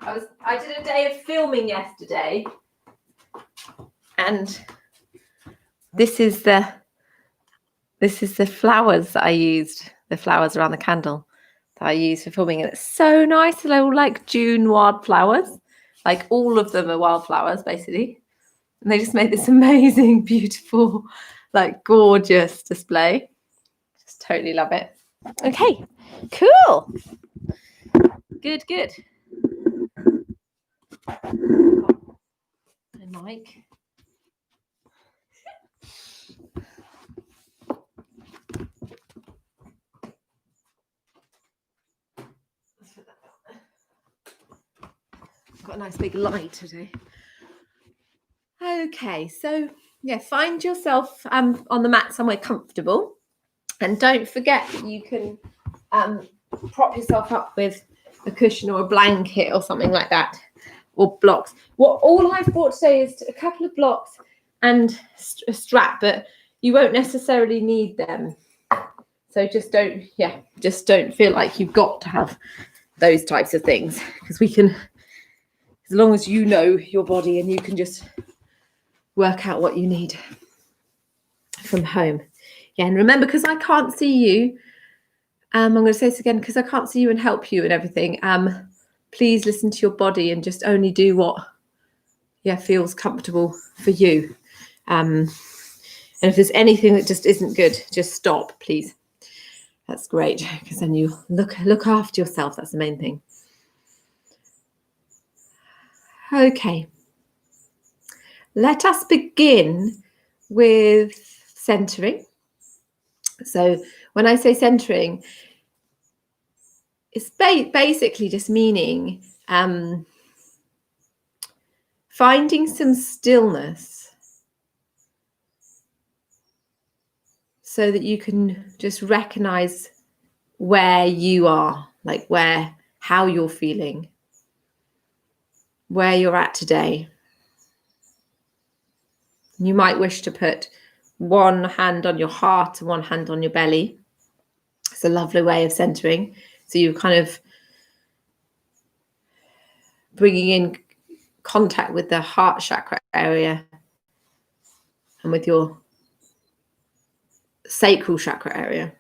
I did a day of filming yesterday, and this is the flowers that I used, the flowers around the candle that I used for filming, and it's so nice. They're all like June wildflowers, like all of them are wildflowers basically, and they just made this amazing, beautiful, like gorgeous display. Just totally love it. Okay, cool. Good. My mic. Got a nice big light today. Okay, so yeah, find yourself on the mat somewhere comfortable, and don't forget that you can prop yourself up with a cushion or a blanket or something like that, or blocks. What all I've brought today is a couple of blocks and a strap, but you won't necessarily need them. So just don't feel like you've got to have those types of things, because we can, as long as you know your body and you can just work out what you need from home. Yeah, and remember, because I can't see you, I'm going to say this again, because I can't see you and help you and everything. Please listen to your body and just only do what feels comfortable for you. And if there's anything that just isn't good, just stop, please. That's great, because then you look after yourself. That's the main thing. Okay. Let us begin with centering. So when I say centering, it's basically just meaning finding some stillness so that you can just recognize where you are, like how you're feeling, where you're at today. You might wish to put one hand on your heart and one hand on your belly. It's a lovely way of centering. So you're kind of bringing in contact with the heart chakra area and with your sacral chakra area.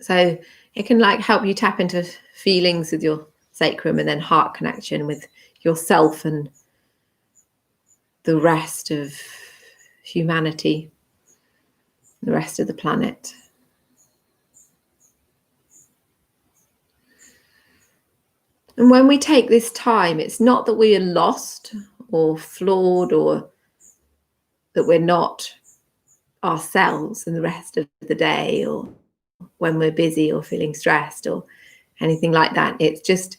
So it can like help you tap into feelings with your sacrum, and then heart connection with yourself and the rest of humanity, the rest of the planet. And when we take this time, it's not that we are lost or flawed or that we're not ourselves in the rest of the day, or when we're busy or feeling stressed or anything like that. It's just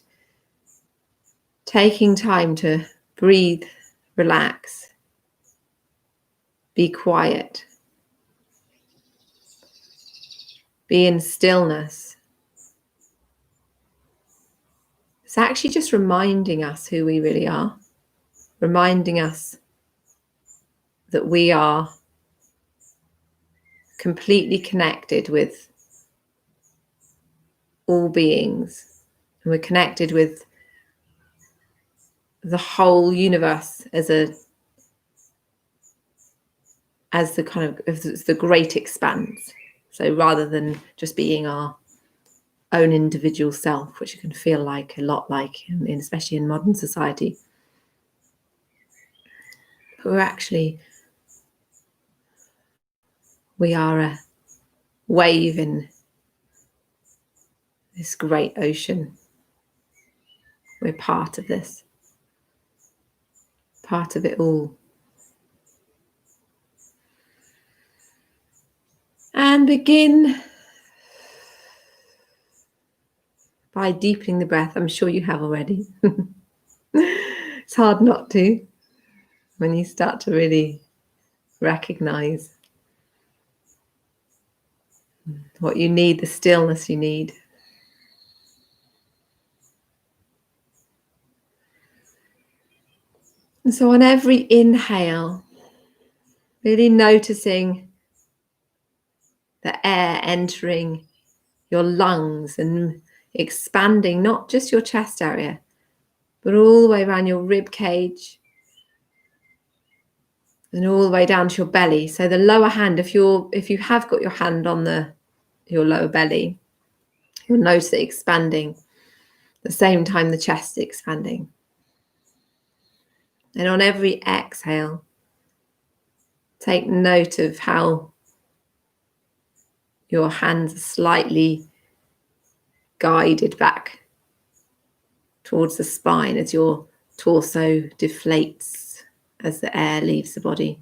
taking time to breathe, relax, be quiet, be in stillness. It's actually just reminding us who we really are, reminding us that we are completely connected with all beings, and we're connected with the whole universe as the kind of the great expanse. So rather than just being our own individual self, which it can feel like a lot like, especially in modern society, but we are a wave in this great ocean. We're part of this, part of it all. And begin by deepening the breath. I'm sure you have already. It's hard not to when you start to really recognize what you need, the stillness you need. And so on every inhale, really noticing the air entering your lungs and expanding not just your chest area, but all the way around your rib cage and all the way down to your belly. So the lower hand, if you have got your hand on your lower belly, you'll notice it expanding. At the same time, the chest is expanding. And on every exhale, take note of how your hands are slightly guided back towards the spine as your torso deflates as the air leaves the body.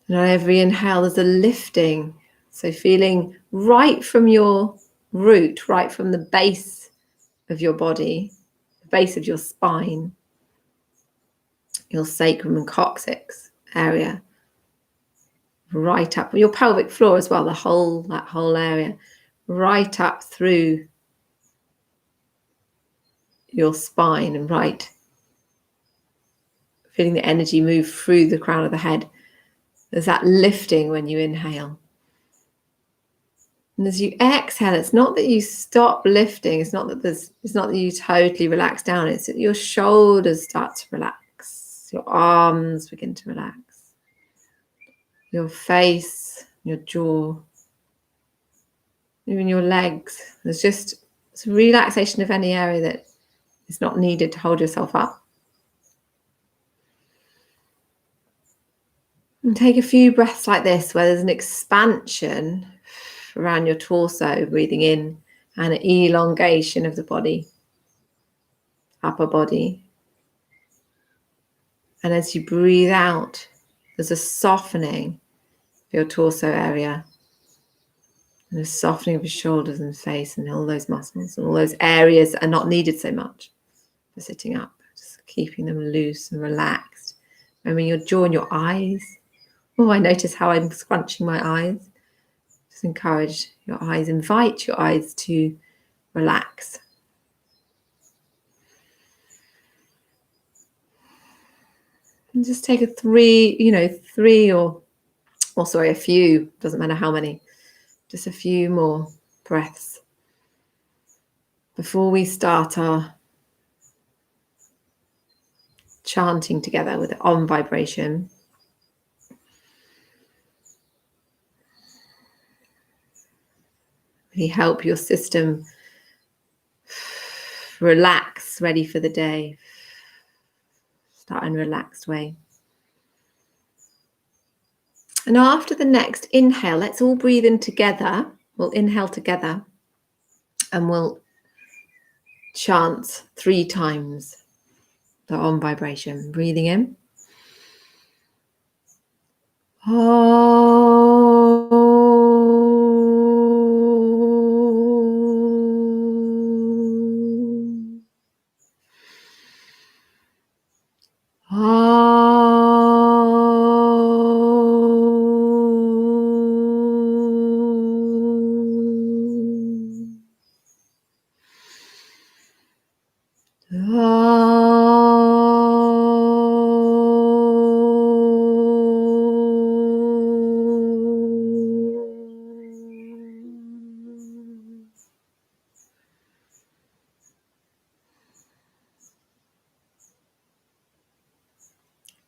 And on every inhale, there's a lifting. So feeling right from your root, right from the base of your body, the base of your spine, your sacrum and coccyx area, right up your pelvic floor as well, that whole area, right up through your spine and right, feeling the energy move through the crown of the head. There's that lifting when you inhale. And as you exhale, it's not that you stop lifting. It's not that you totally relax down. It's that your shoulders start to relax. Your arms begin to relax. Your face, your jaw, even your legs. There's just a relaxation of any area that is not needed to hold yourself up. And take a few breaths like this, where there's an expansion around your torso, breathing in, and an elongation of the body, upper body. And as you breathe out, there's a softening of your torso area, and a softening of your shoulders and face and all those muscles and all those areas that are not needed so much for sitting up, just keeping them loose and relaxed. Remember your jaw and your eyes. Oh, I notice how I'm scrunching my eyes. Just encourage your eyes, invite your eyes to relax. And just take a few, doesn't matter how many, just a few more breaths before we start our chanting together with the Om vibration. Really help your system relax, ready for the day. Start in a relaxed way. And after the next inhale, let's all breathe in together. We'll inhale together and we'll chant 3 times the Om vibration. Breathing in.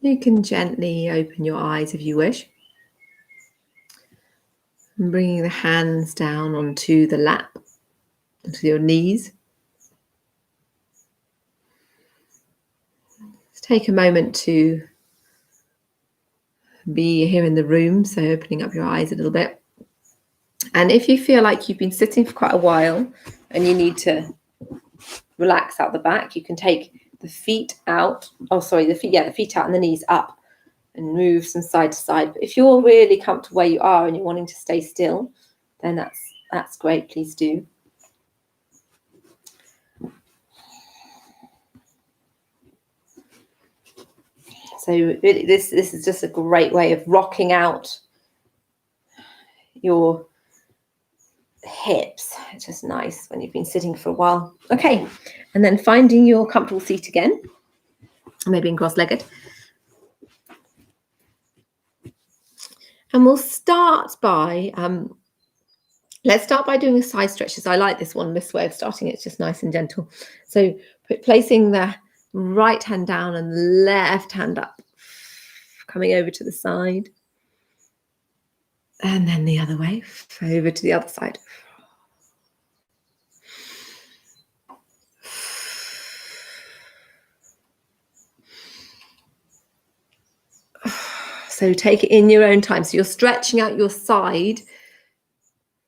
You can gently open your eyes if you wish. And bringing the hands down onto the lap, onto your knees. Let's take a moment to be here in the room, so opening up your eyes a little bit. And if you feel like you've been sitting for quite a while and you need to relax out the back, you can take the feet out. The feet out and the knees up and move from side to side. But if you're really comfortable where you are and you're wanting to stay still, then that's great. Please do. So really, this is just a great way of rocking out your hips. It's just nice when you've been sitting for a while. Okay, and then finding your comfortable seat again, maybe in cross-legged. And we'll start by Let's start by doing a side stretches. I like this one, this way of starting. It's just nice and gentle. So placing the right hand down and left hand up, coming over to the side. And then the other way, over to the other side. So take it in your own time. So you're stretching out your side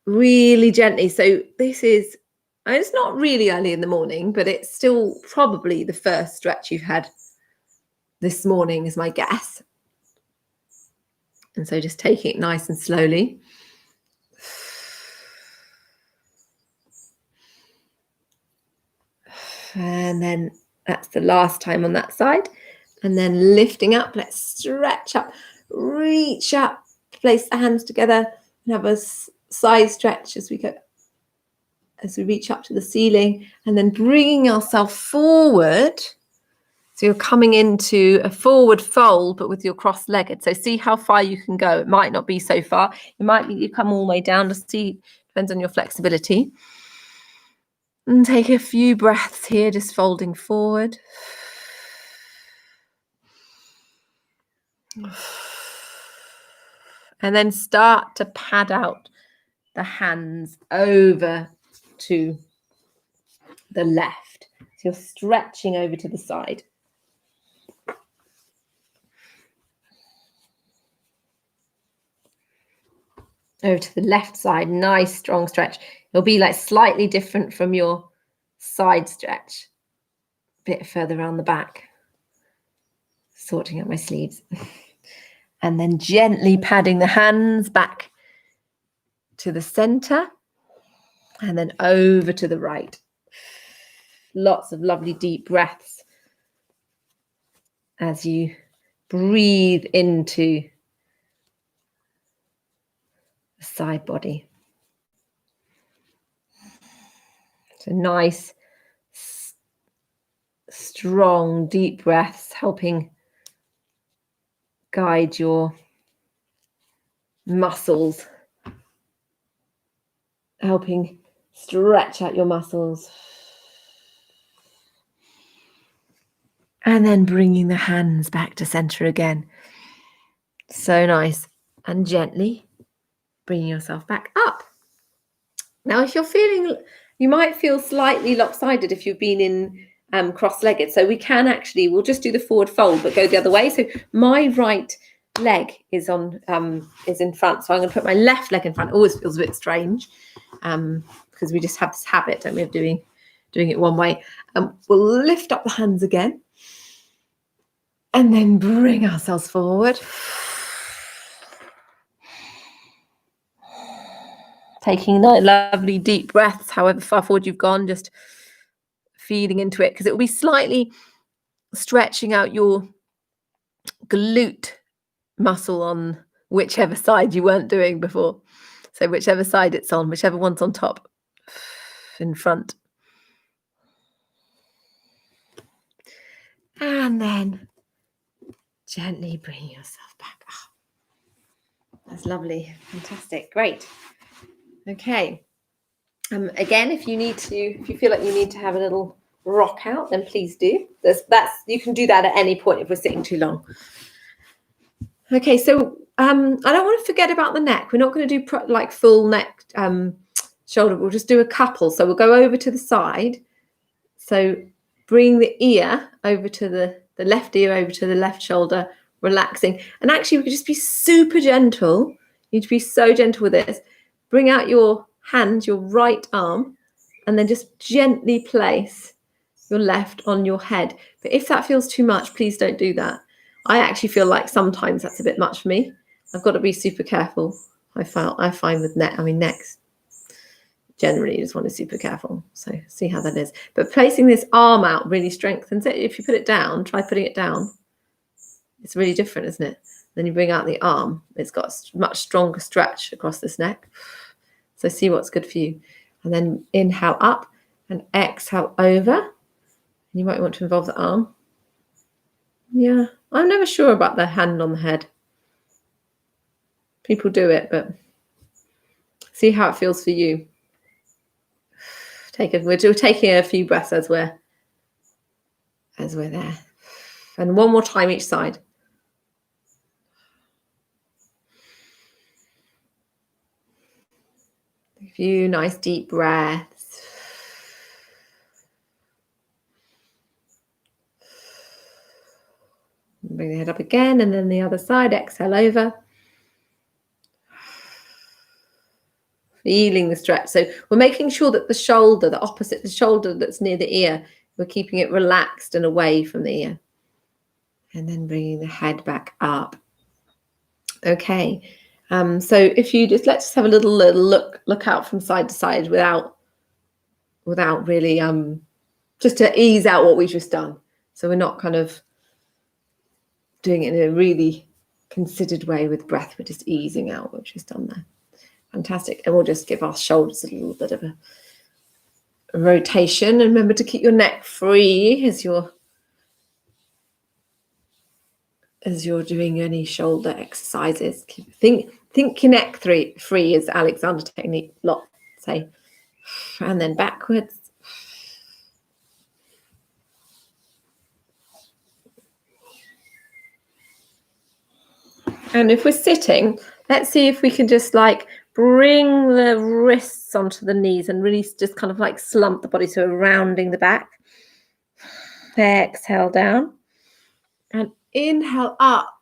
really gently. So this is, it's not really early in the morning, but it's still probably the first stretch you've had this morning is my guess. And so just taking it nice and slowly. And then that's the last time on that side. And then lifting up, let's stretch up, reach up, place the hands together and have a side stretch as we go, as we reach up to the ceiling, and then bringing ourselves forward. So you're coming into a forward fold, but with your cross-legged. So see how far you can go. It might not be so far. It might be you come all the way down to see, depends on your flexibility. And take a few breaths here, just folding forward. And then start to pad out the hands over to the left. So you're stretching over to the side. Over to the left side, nice strong stretch. It'll be like slightly different from your side stretch. A bit further around the back. Sorting out my sleeves. And then gently padding the hands back to the center and then over to the right. Lots of lovely deep breaths as you breathe into the side body. So nice, strong, deep breaths helping guide your muscles, helping stretch out your muscles. And then bringing the hands back to center again. So nice. And gently bringing yourself back up. Now, if you're feeling, you might feel slightly lopsided if you've been in cross-legged. So we can actually, we'll just do the forward fold, but go the other way. So my right leg is in front. So I'm going to put my left leg in front. It always feels a bit strange because we just have this habit, don't we, of doing it one way. We'll lift up the hands again and then bring ourselves forward. Taking lovely deep breaths, however far forward you've gone, just feeding into it, because it will be slightly stretching out your glute muscle on whichever side you weren't doing before. So whichever side it's on, whichever one's on top, in front. And then gently bring yourself back up. That's lovely. Fantastic. Great. Okay. Again, if you feel like you need to have a little rock out, then please do. You can do that at any point if we're sitting too long. Okay, so I don't want to forget about the neck. We're not going to do like full neck shoulder. We'll just do a couple. So we'll go over to the side. So bring the ear over to the left ear over to the left shoulder, relaxing. And actually, we could just be super gentle. You need to be so gentle with this. Bring out your hand, your right arm, and then just gently place your left on your head. But if that feels too much, please don't do that. I actually feel like sometimes that's a bit much for me. I've got to be super careful. I find with necks, generally you just want to be super careful. So see how that is. But placing this arm out really strengthens it. If you put it down, try putting it down. It's really different, isn't it? Then you bring out the arm. It's got a much stronger stretch across this neck. So see what's good for you. And then inhale up and exhale over. You might want to involve the arm. Yeah, I'm never sure about the hand on the head. People do it, but See how it feels for you. We're taking a few breaths as we're there. And one more time each side. A few nice deep breaths. Bring the head up again, and then the other side, exhale over. Feeling the stretch. So we're making sure that the shoulder, the shoulder that's near the ear, we're keeping it relaxed and away from the ear. And then bringing the head back up. Okay. So if you let's just have a little look out from side to side without really just to ease out what we've just done. So we're not kind of doing it in a really considered way with breath. We're just easing out what we've just done there. Fantastic. And we'll just give our shoulders a little bit of a rotation. And remember to keep your neck free as you're doing any shoulder exercises. Think your neck free, as Alexander Technique lot say. And then backwards. And if we're sitting, let's see if we can just like bring the wrists onto the knees and really just kind of like slump the body, so we're rounding the back. Exhale down. And inhale up.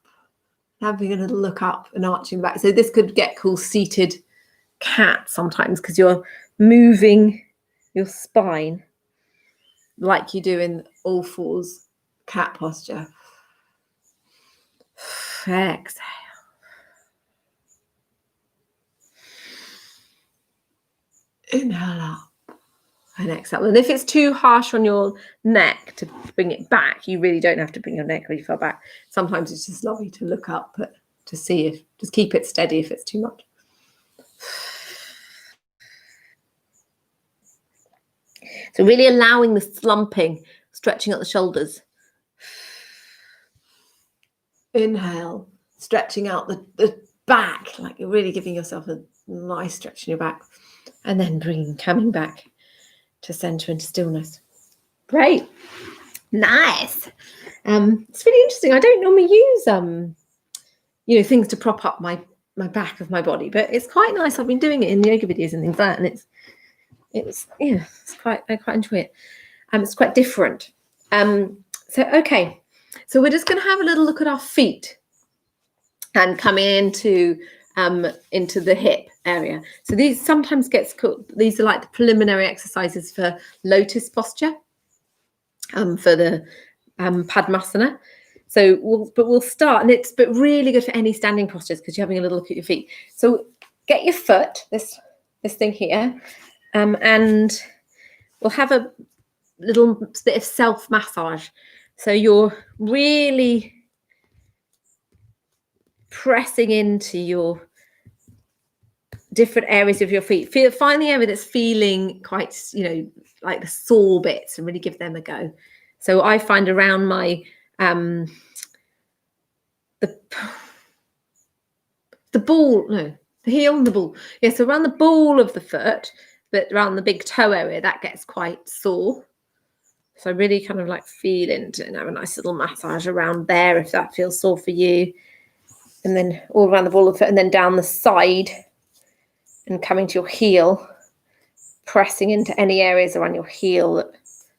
Having a little look up and arching back. So this could get called seated cat sometimes because you're moving your spine like you do in all fours cat posture. Exhale. Inhale up and exhale. And if it's too harsh on your neck to bring it back, you really don't have to bring your neck really far back. Sometimes it's just lovely to look up to see if, just keep it steady if it's too much. So really allowing the slumping, stretching out the shoulders. Inhale, stretching out the back, like you're really giving yourself a nice stretch in your back. And then coming back to center into stillness. Great. Nice. It's really interesting. I don't normally use things to prop up my back of my body, but it's quite nice. I've been doing it in yoga videos and things like that, and I quite enjoy it. It's quite different. Okay. So we're just going to have a little look at our feet and come into the hip area. So these sometimes gets called, these are like the preliminary exercises for lotus posture, for the Padmasana. So we'll start, and it's really good for any standing postures because you're having a little look at your feet. So get your foot, this thing here, and we'll have a little bit of self massage. So you're really pressing into your different areas of your feet. Find the area that's feeling quite, like the sore bits, and really give them a go. So I find around my the heel and the ball. Yeah, so around the ball of the foot, but around the big toe area, that gets quite sore. So really kind of like feel into and have a nice little massage around there if that feels sore for you. And then all around the ball of the foot, and then down the side and coming to your heel, pressing into any areas around your heel that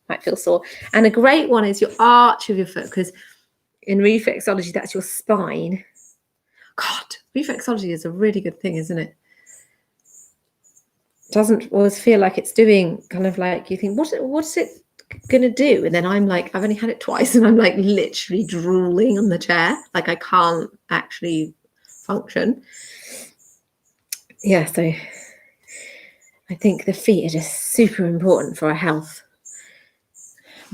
might feel sore. And a great one is your arch of your foot, because in reflexology, that's your spine. God, reflexology is a really good thing, isn't it? Doesn't always feel like it's doing kind of like you think, what's it going to do? And then I'm like, I've only had it twice and I'm like literally drooling on the chair. Like I can't actually function. Yeah, so I think the feet are just super important for our health.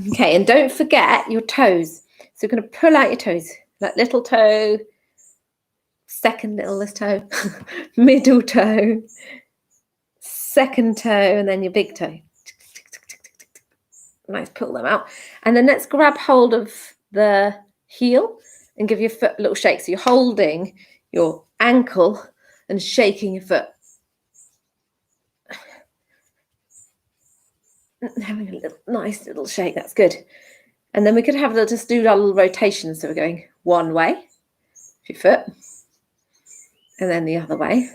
Okay, and don't forget your toes. So you're going to pull out your toes, like little toe, second littlest toe, middle toe, second toe, and then your big toe. Nice, pull them out. And then let's grab hold of the heel and give your foot a little shake. So you're holding your ankle and shaking your foot. Having a nice little shake, that's good. And then we could have just do our little rotations. So we're going one way, your foot, and then the other way.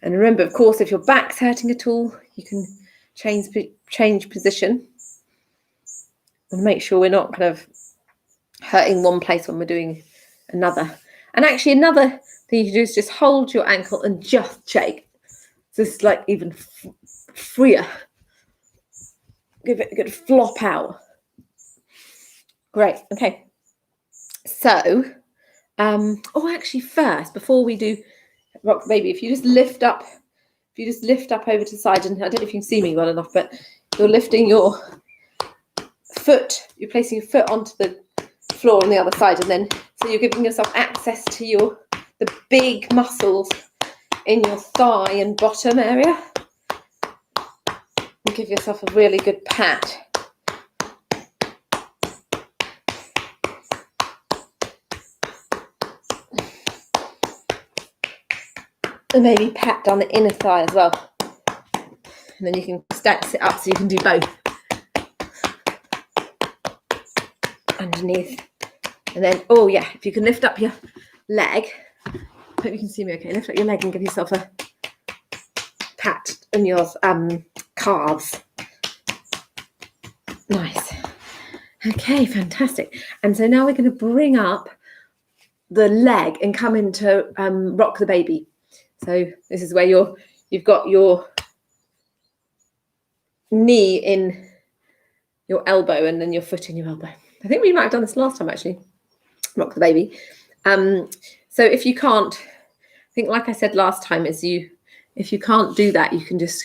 And remember, of course, if your back's hurting at all, you can change position and make sure we're not kind of hurting one place when we're doing another. And actually, another thing you can do is just hold your ankle and just shake. So this is like even freer. Give it a good flop out. Great. Okay. So, actually, first, before we do rock the baby, if you just lift up over to the side, and I don't know if you can see me well enough, but you're lifting your foot, you're placing your foot onto the floor on the other side, and then so you're giving yourself access to the big muscles in your thigh and bottom area. And give yourself a really good pat. And maybe pat down the inner thigh as well. And then you can sit up so you can do both. Underneath. And then, if you can lift up your leg. Hope you can see me okay. Lift up your leg and give yourself a pat on your calves. Nice. Okay, fantastic. And so now we're going to bring up the leg and come into rock the baby. So this is where you've got your knee in your elbow and then your foot in your elbow. I think we might have done this last time actually. Rock the baby. So if you can't, I think like I said last time, if you can't do that, you can just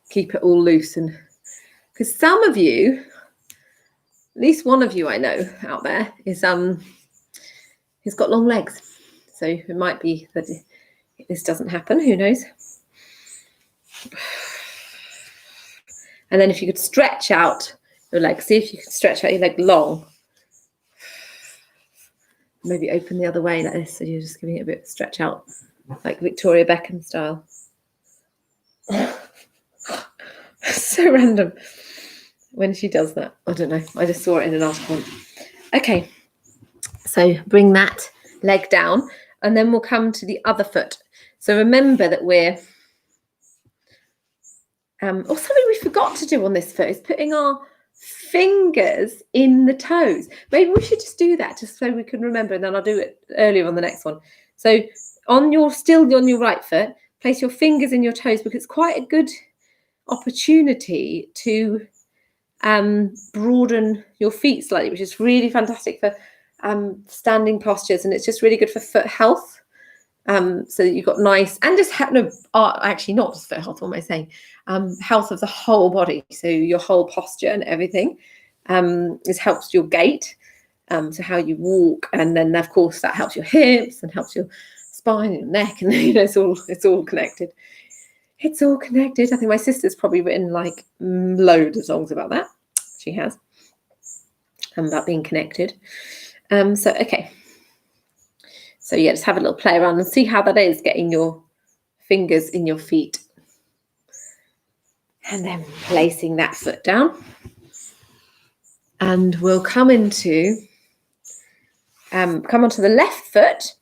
keep it all loose. And because some of you, at least one of you I know out there is he's got long legs. So it might be that this doesn't happen, who knows? And then if you could stretch out your leg, see if you can stretch out your leg long. Maybe open the other way like this, so you're just giving it a bit of stretch out, like Victoria Beckham style. So random when she does that. I don't know. I just saw it in an article. Okay, so bring that leg down, and then we'll come to the other foot. So remember that we're something we forgot to do on this foot is putting our fingers in the toes. Maybe we should just do that just so we can remember, and then I'll do it earlier on the next one. So still on your right foot, place your fingers in your toes, because it's quite a good opportunity to broaden your feet slightly, which is really fantastic for standing postures, and it's just really good for foot health. So that you've got nice, and just actually not just foot health, what am I saying? Health of the whole body. So your whole posture and everything helps your gait, so how you walk, and then of course that helps your hips and helps your spine and your neck, and it's all connected. It's all connected. I think my sister's probably written like loads of songs about that. She has, about being connected. Okay. So yeah, just have a little play around and see how that is, getting your fingers in your feet. And then placing that foot down. And we'll come onto the left foot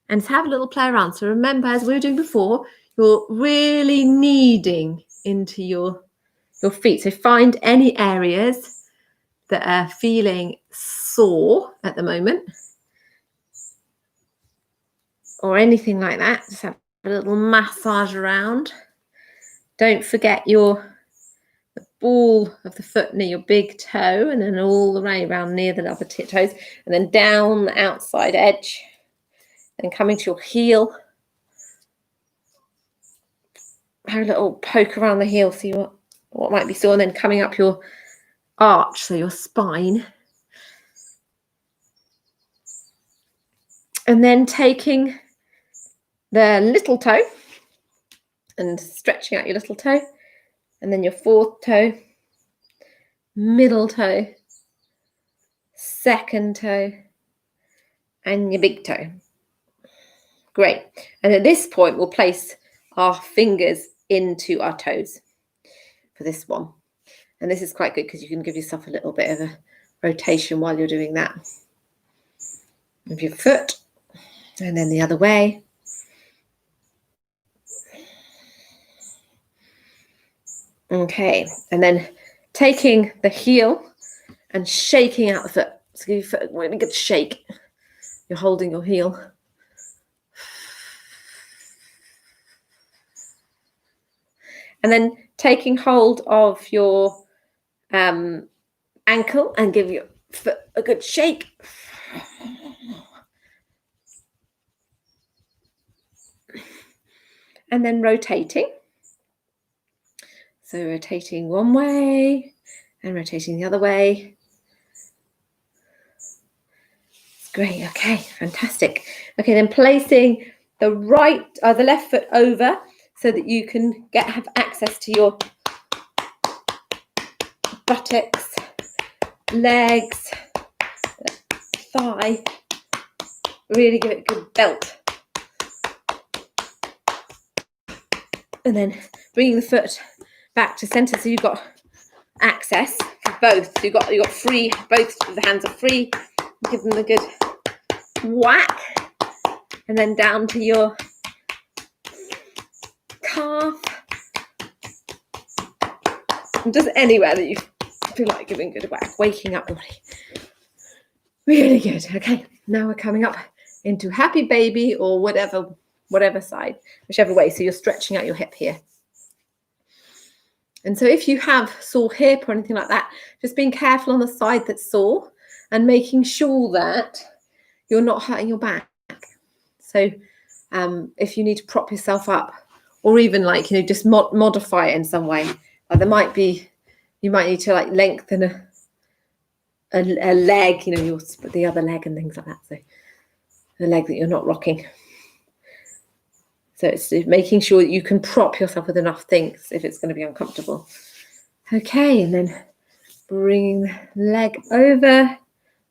and have a little play around. So remember, as we were doing before, you're really kneading into your feet. So find any areas that are feeling sore at the moment, or anything like that. Just have a little massage around. Don't forget the ball of the foot near your big toe, and then all the way around near the other toes, and then down the outside edge, and coming to your heel. Have a little poke around the heel, see what might be sore, and then coming up your arch, so your spine. And then taking the little toe and stretching out your little toe, and then your fourth toe, middle toe, second toe, and your big toe. Great. And at this point, we'll place our fingers into our toes. for this one. And this is quite good because you can give yourself a little bit of a rotation while you're doing that. With your foot, and then the other way. Okay, and then taking the heel and shaking out the foot. So give your foot a really good shake. You're holding your heel. And then taking hold of your ankle and give your foot a good shake. And then rotating. So rotating one way and rotating the other way. Great, okay, fantastic. Okay, then placing the left foot over so that you can have access to your buttocks, legs, thigh. Really give it a good belt. And then bringing the foot back to center so you've got access for both. So you've got free, both of the hands are free. Give them a good whack. And then down to your calf. And just anywhere that you feel like giving a good whack, waking up the body. Really good. Okay, now we're coming up into happy baby or whatever side, whichever way. So you're stretching out your hip here. And so if you have sore hip or anything like that, just being careful on the side that's sore and making sure that you're not hurting your back. So if you need to prop yourself up or even just modify it in some way, you might need to lengthen a leg, the other leg and things like that. So the leg that you're not rocking. So it's making sure that you can prop yourself with enough things if it's going to be uncomfortable. Okay, and then bringing the leg over,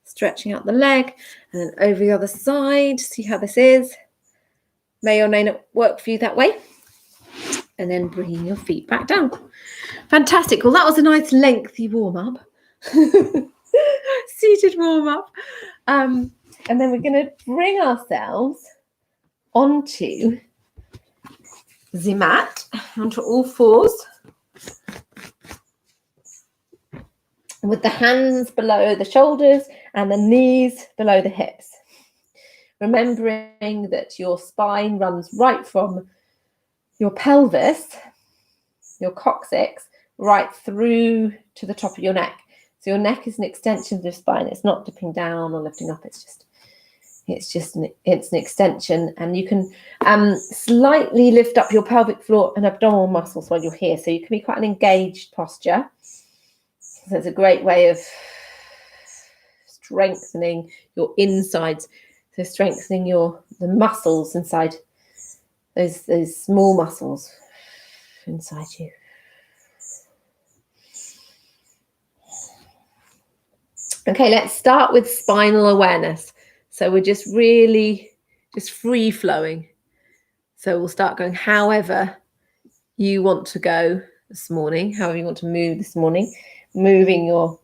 stretching out the leg, and then over the other side. See how this is. May or may not work for you that way. And then bringing your feet back down. Fantastic. Well, that was a nice lengthy warm-up. Seated warm-up. And then we're going to bring ourselves onto the mat, onto all fours, with the hands below the shoulders and the knees below the hips. Remembering that your spine runs right from your pelvis, your coccyx, right through to the top of your neck. So your neck is an extension of the spine. It's not dipping down or lifting up. It's an extension, and you can slightly lift up your pelvic floor and abdominal muscles while you're here. So you can be quite an engaged posture. So it's a great way of strengthening your insides. So strengthening the muscles inside, those small muscles inside you. Okay, let's start with spinal awareness. So we're just really free flowing. So we'll start going however you want to go this morning, however you want to move this morning, moving your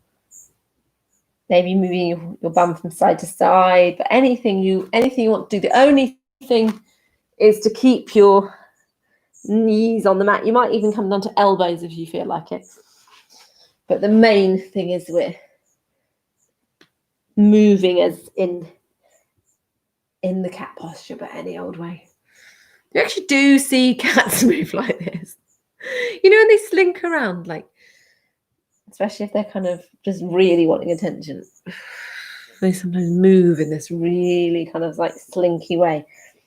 bum from side to side, but anything you want to do. The only thing is to keep your knees on the mat. You might even come down to elbows if you feel like it. But the main thing is we're moving as in the cat posture, but any old way. You actually do see cats move like this. And they slink around, especially if they're kind of just really wanting attention. They sometimes move in this really kind of slinky way.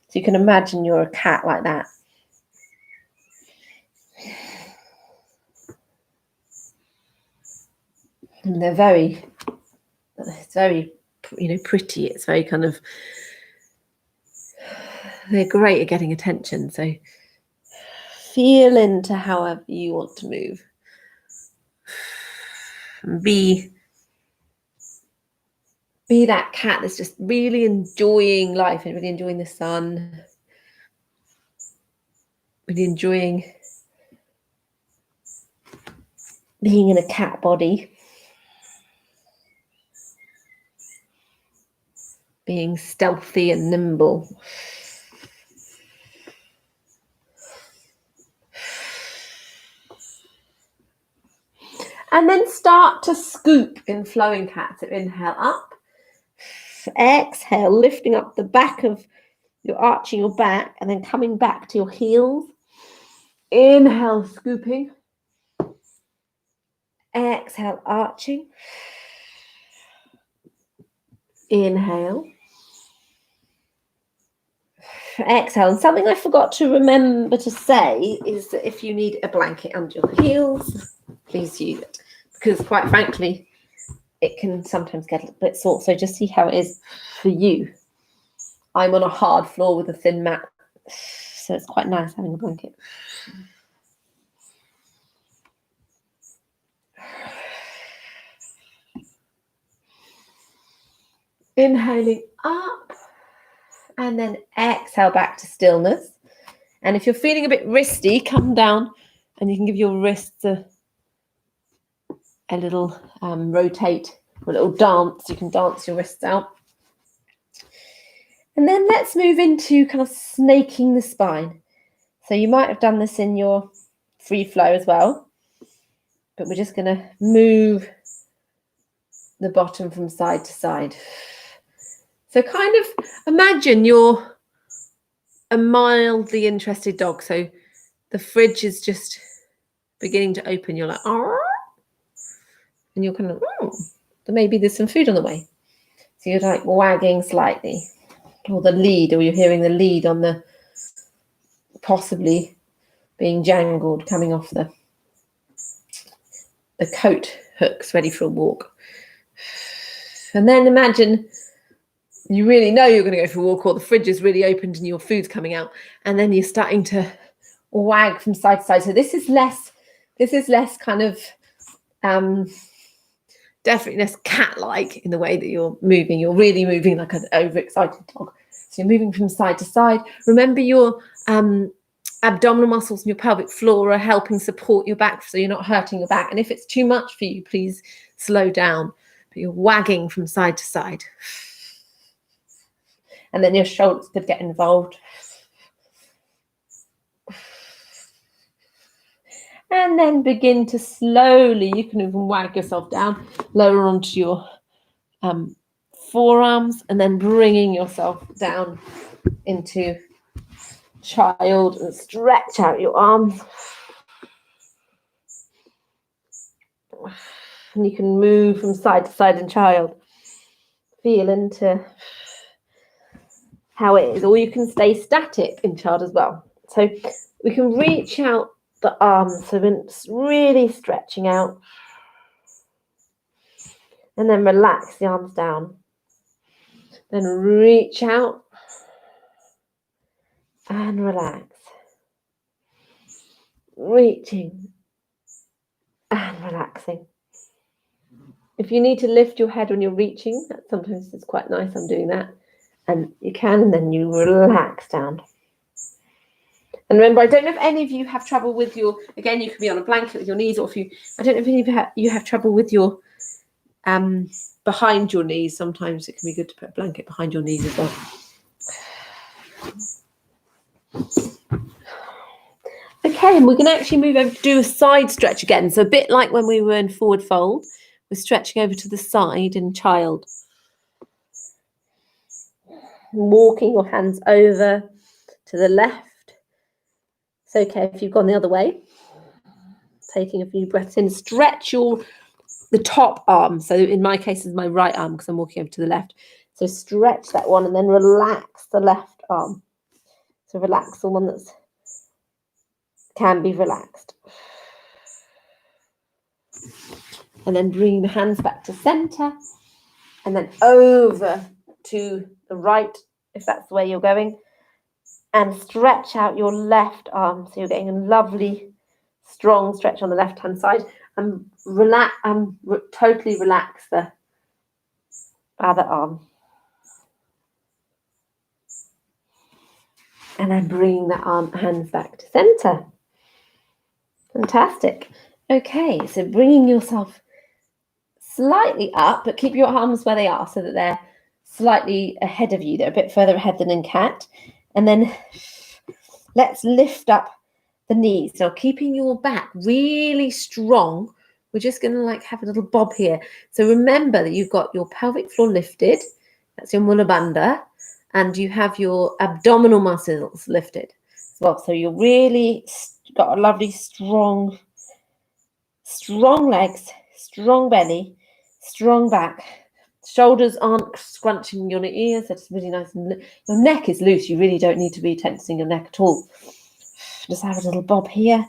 So you can imagine you're a cat like that. And it's very, pretty. It's very kind of, they're great at getting attention. So feel into however you want to move. Be that cat that's just really enjoying life and really enjoying the sun, really enjoying being in a cat body, being stealthy and nimble. And then start to scoop in flowing cat. So inhale up, exhale, lifting up the back of your arching your back and then coming back to your heels. Inhale, scooping. Exhale, arching. Inhale. Exhale. And something I forgot to remember to say is that if you need a blanket under your heels, please use it. Because quite frankly, it can sometimes get a little bit sore. So just see how it is for you. I'm on a hard floor with a thin mat, so it's quite nice having a blanket. Inhaling up and then exhale back to stillness. And if you're feeling a bit wristy, come down and you can give your wrists a little rotate, or a little dance. You can dance your wrists out. And then let's move into kind of snaking the spine. So you might have done this in your free flow as well, but we're just going to move the bottom from side to side. So kind of imagine you're a mildly interested dog. So the fridge is just beginning to open. You're like, oh, and you're kind of, oh, maybe there's some food on the way. So you're like wagging slightly, or the lead, or you're hearing the lead on the possibly being jangled coming off the coat hooks ready for a walk. And then imagine you really know you're going to go for a walk, or the fridge is really opened and your food's coming out, and then you're starting to wag from side to side. So this is less kind of definitely less cat-like in the way that you're moving. You're really moving like an overexcited dog. So you're moving from side to side. Remember your abdominal muscles and your pelvic floor are helping support your back, so you're not hurting your back. And if it's too much for you, please slow down. But you're wagging from side to side. And then your shoulders could get involved. And then begin to slowly, you can even wag yourself down, lower onto your forearms, and then bringing yourself down into child and stretch out your arms. And you can move from side to side in child. Feel into how it is, or you can stay static in child as well. So we can reach out the arms, so we're really stretching out, and then relax the arms down, then reach out and relax, reaching and relaxing. If you need to lift your head when you're reaching, that sometimes it's quite nice. I'm doing that, and you can, and then you relax down. And remember, I don't know if any of you have trouble with your, again, you can be on a blanket with your knees, or if you, I don't know if any of you have trouble with your, behind your knees. Sometimes it can be good to put a blanket behind your knees as well. Okay, and we're going to actually move over to do a side stretch again. So a bit like when we were in forward fold, we're stretching over to the side in child. Walking your hands over to the left. It's okay if you've gone the other way. Taking a few breaths in, stretch the top arm. So in my case, is my right arm because I'm walking over to the left. So stretch that one and then relax the left arm. So relax the one that can be relaxed. And then bring the hands back to center, and then over to the right, if that's the way you're going. And stretch out your left arm. So you're getting a lovely, strong stretch on the left-hand side. And relax, totally relax the other arm. And then bring the hands back to center. Fantastic. Okay, so bringing yourself slightly up, but keep your arms where they are so that they're slightly ahead of you. They're a bit further ahead than in cat. And then let's lift up the knees. Now, keeping your back really strong, we're just going to like have a little bob here. So remember that you've got your pelvic floor lifted. That's your Mula Bandha. And you have your abdominal muscles lifted as well. So you're really got a lovely strong legs, strong belly, strong back. Shoulders aren't scrunching your ears. That's really nice. And your neck is loose. You really don't need to be tensing your neck at all. Just have a little bob here.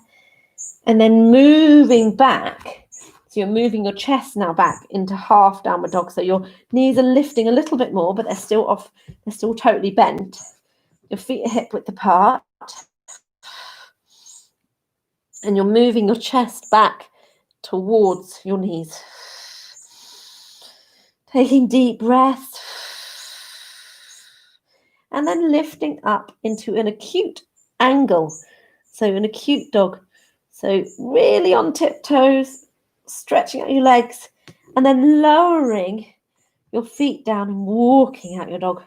And then moving back. So you're moving your chest now back into half downward dog. So your knees are lifting a little bit more, but they're still off. They're still totally bent. Your feet are hip width apart. And you're moving your chest back towards your knees. Taking deep breaths. And then lifting up into an acute angle. So an acute dog. So really on tiptoes, stretching out your legs, and then lowering your feet down and walking out your dog.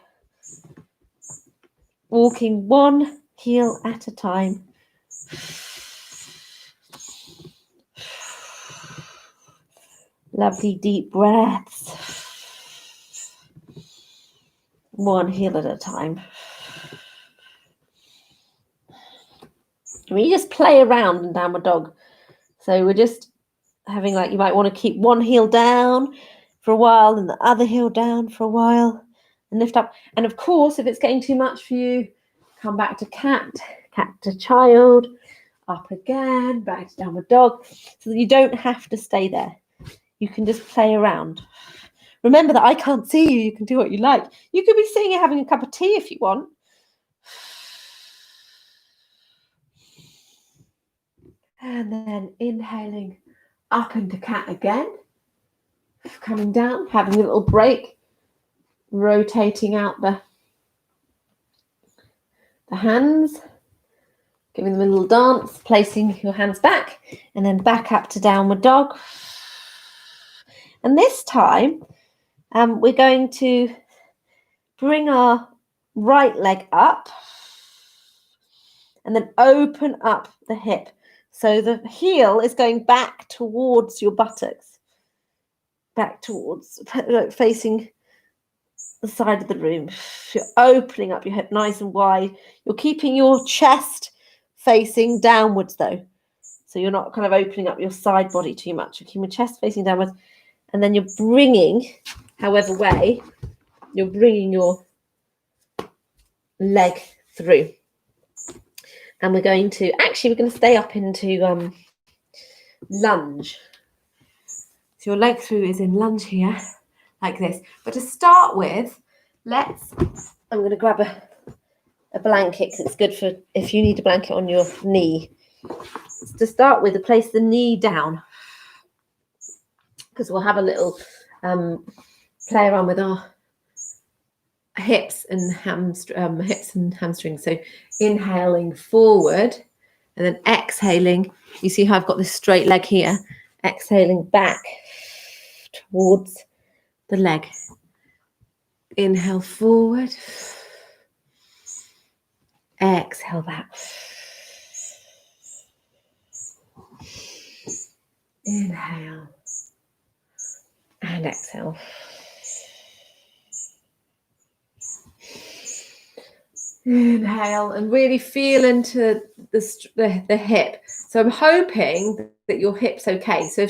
Walking one heel at a time. Lovely deep breaths. One heel at a time. We just play around in downward dog. So we're just having like, you might want to keep one heel down for a while and the other heel down for a while and lift up. And of course, if it's getting too much for you, come back to cat to child, up again, back to downward dog, so that you don't have to stay there. You can just play around. Remember that I can't see you. You can do what you like. You could be sitting here having a cup of tea if you want. And then inhaling up into cat again. Coming down, having a little break. Rotating out the hands. Giving them a little dance. Placing your hands back. And then back up to downward dog. And this time, we're going to bring our right leg up. And then open up the hip. So the heel is going back towards your buttocks. Back towards, facing the side of the room. You're opening up your hip nice and wide. You're keeping your chest facing downwards though. So you're not kind of opening up your side body too much. You're keeping your chest facing downwards. And then you're bringing, however way, you're bringing your leg through. And we're going to stay up into lunge. So your leg through is in lunge here, like this. But to start with, I'm going to grab a blanket because it's good for if you need a blanket on your knee. To start with, place the knee down because we'll have a little play around with our hips and hamstrings. So inhaling forward and then exhaling. You see how I've got this straight leg here. Exhaling back towards the leg. Inhale forward. Exhale back. Inhale and exhale. Inhale and really feel into the hip. So I'm hoping that your hip's okay. So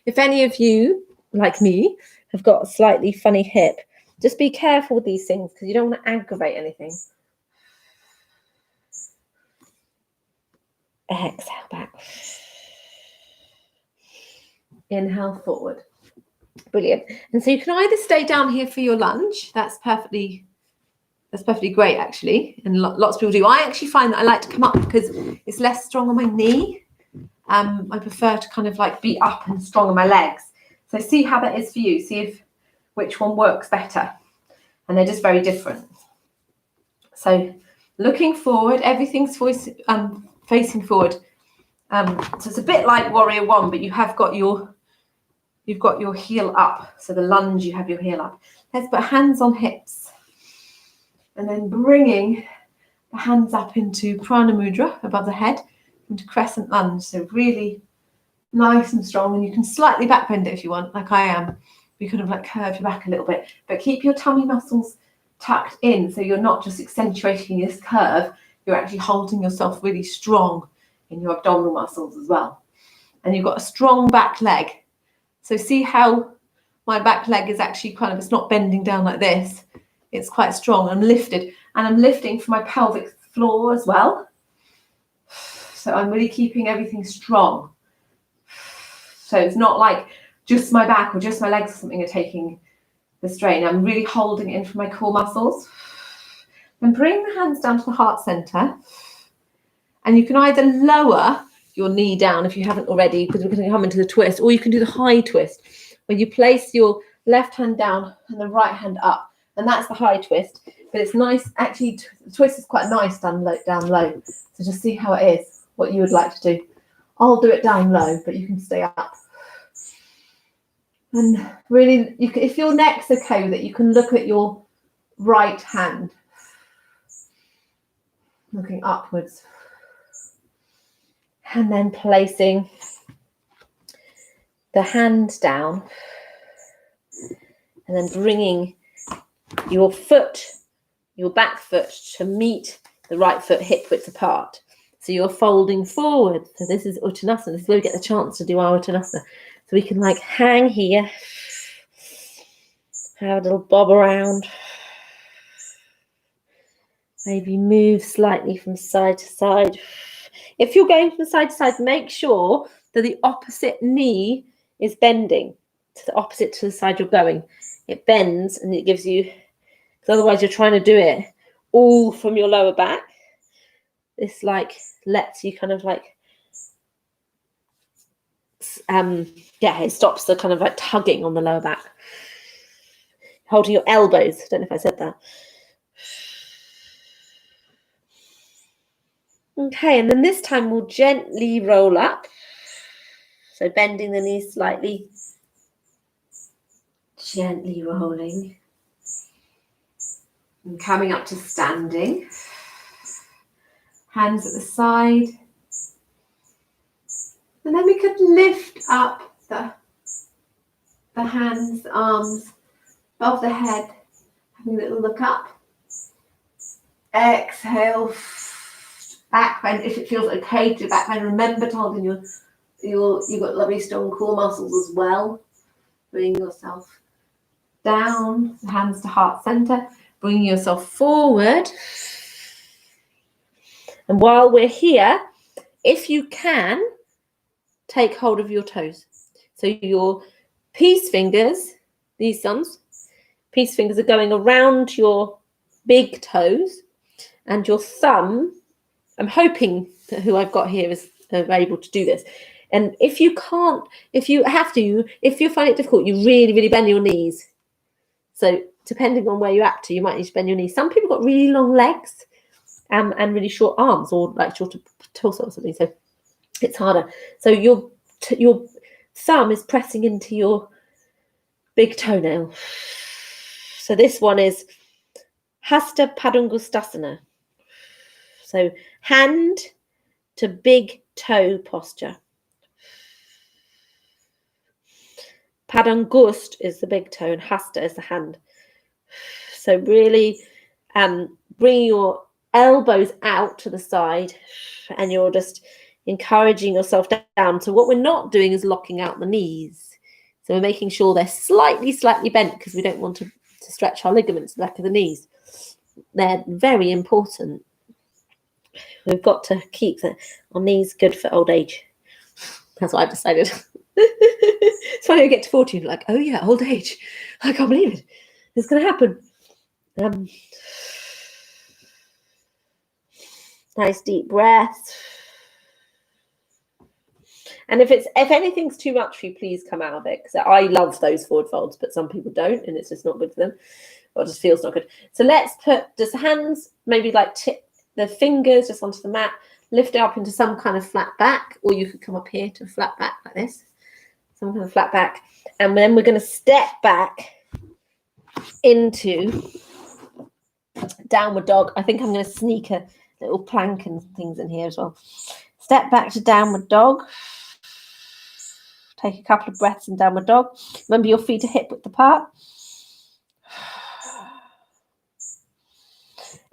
if any of you, like me, have got a slightly funny hip, just be careful with these things because you don't want to aggravate anything. Exhale back. Inhale forward. Brilliant. And so you can either stay down here for your lunge. That's perfectly great, actually. And lots of people do. I actually find that I like to come up because it's less strong on my knee. I prefer to kind of like be up and strong on my legs. So see how that is for you. See which one works better. And they're just very different. So looking forward, everything's facing forward. So it's a bit like Warrior One, but you've got your heel up. So the lunge, you have your heel up. Let's put hands on hips. And then bringing the hands up into Prana Mudra above the head, into crescent lunge. So really nice and strong. And you can slightly back bend it if you want, like I am. You kind of like curve your back a little bit, but keep your tummy muscles tucked in. So you're not just accentuating this curve, you're actually holding yourself really strong in your abdominal muscles as well. And you've got a strong back leg. So see how my back leg is actually kind of, it's not bending down like this. It's quite strong. I'm lifted, and I'm lifting from my pelvic floor as well. So I'm really keeping everything strong. So it's not like just my back or just my legs or something are taking the strain. I'm really holding it in from my core muscles. Then bring the hands down to the heart center. And you can either lower your knee down if you haven't already, because we're going to come into the twist, or you can do the high twist, where you place your left hand down and the right hand up. And that's the high twist. But it's nice, actually, the twist is quite nice down low. So just see how it is, what you would like to do. I'll do it down low, but you can stay up. And really, if your neck's okay with it, you can look at your right hand, looking upwards. And then placing the hand down, and then bringing your foot, your back foot, to meet the right foot hip width apart. So you're folding forward. So this is Uttanasana. This is where we get the chance to do our Uttanasana. So we can like hang here, have a little bob around, maybe move slightly from side to side. If you're going from side to side, make sure that the opposite knee is bending to the opposite to the side you're going. It bends and it gives you, because otherwise you're trying to do it all from your lower back. This like lets you kind of like, it stops the kind of like tugging on the lower back. Holding your elbows. I don't know if I said that. Okay, and then this time we'll gently roll up. So bending the knees slightly. Gently rolling. And coming up to standing. Hands at the side. And then we could lift up the hands, the arms above the head. Having a little look up. Exhale. Back bend, if it feels okay to back bend. Remember to hold in you've got lovely strong core muscles as well. Bring yourself down, hands to heart center, bringing yourself forward. And while we're here, if you can, take hold of your toes. So your peace fingers, these thumbs, peace fingers are going around your big toes, and your thumb, I'm hoping that who I've got here is able to do this. And if you can't, if you find it difficult, you really, really bend your knees. So depending on where you're at to, you might need to bend your knees. Some people got really long legs and really short arms, or like shorter torso or something. So it's harder. So your thumb is pressing into your big toenail. So this one is Hasta Padangusthasana. So hand to big toe posture. Padangust is the big toe and Hasta is the hand. So really bring your elbows out to the side, and you're just encouraging yourself down. So what we're not doing is locking out the knees. So we're making sure they're slightly bent, because we don't want to stretch our ligaments in the back of the knees. They're very important. We've got to keep our knees good for old age. That's what I've decided. It's funny, I get to 40 and like, oh yeah, old age. I can't believe it. It's going to happen. Nice deep breath. And if anything's too much for you, please come out of it. Because I love those forward folds, but some people don't, and it's just not good for them. Or it just feels not good. So let's put just hands, maybe like tip the fingers just onto the mat. lift it up into some kind of flat back, or you could come up here to a flat back like this, some kind of flat back. And then we're going to step back into downward dog. I think I'm going to sneak a little plank and things in here as well. Step back to downward dog. Take a couple of breaths in downward dog. Remember, your feet are hip width apart.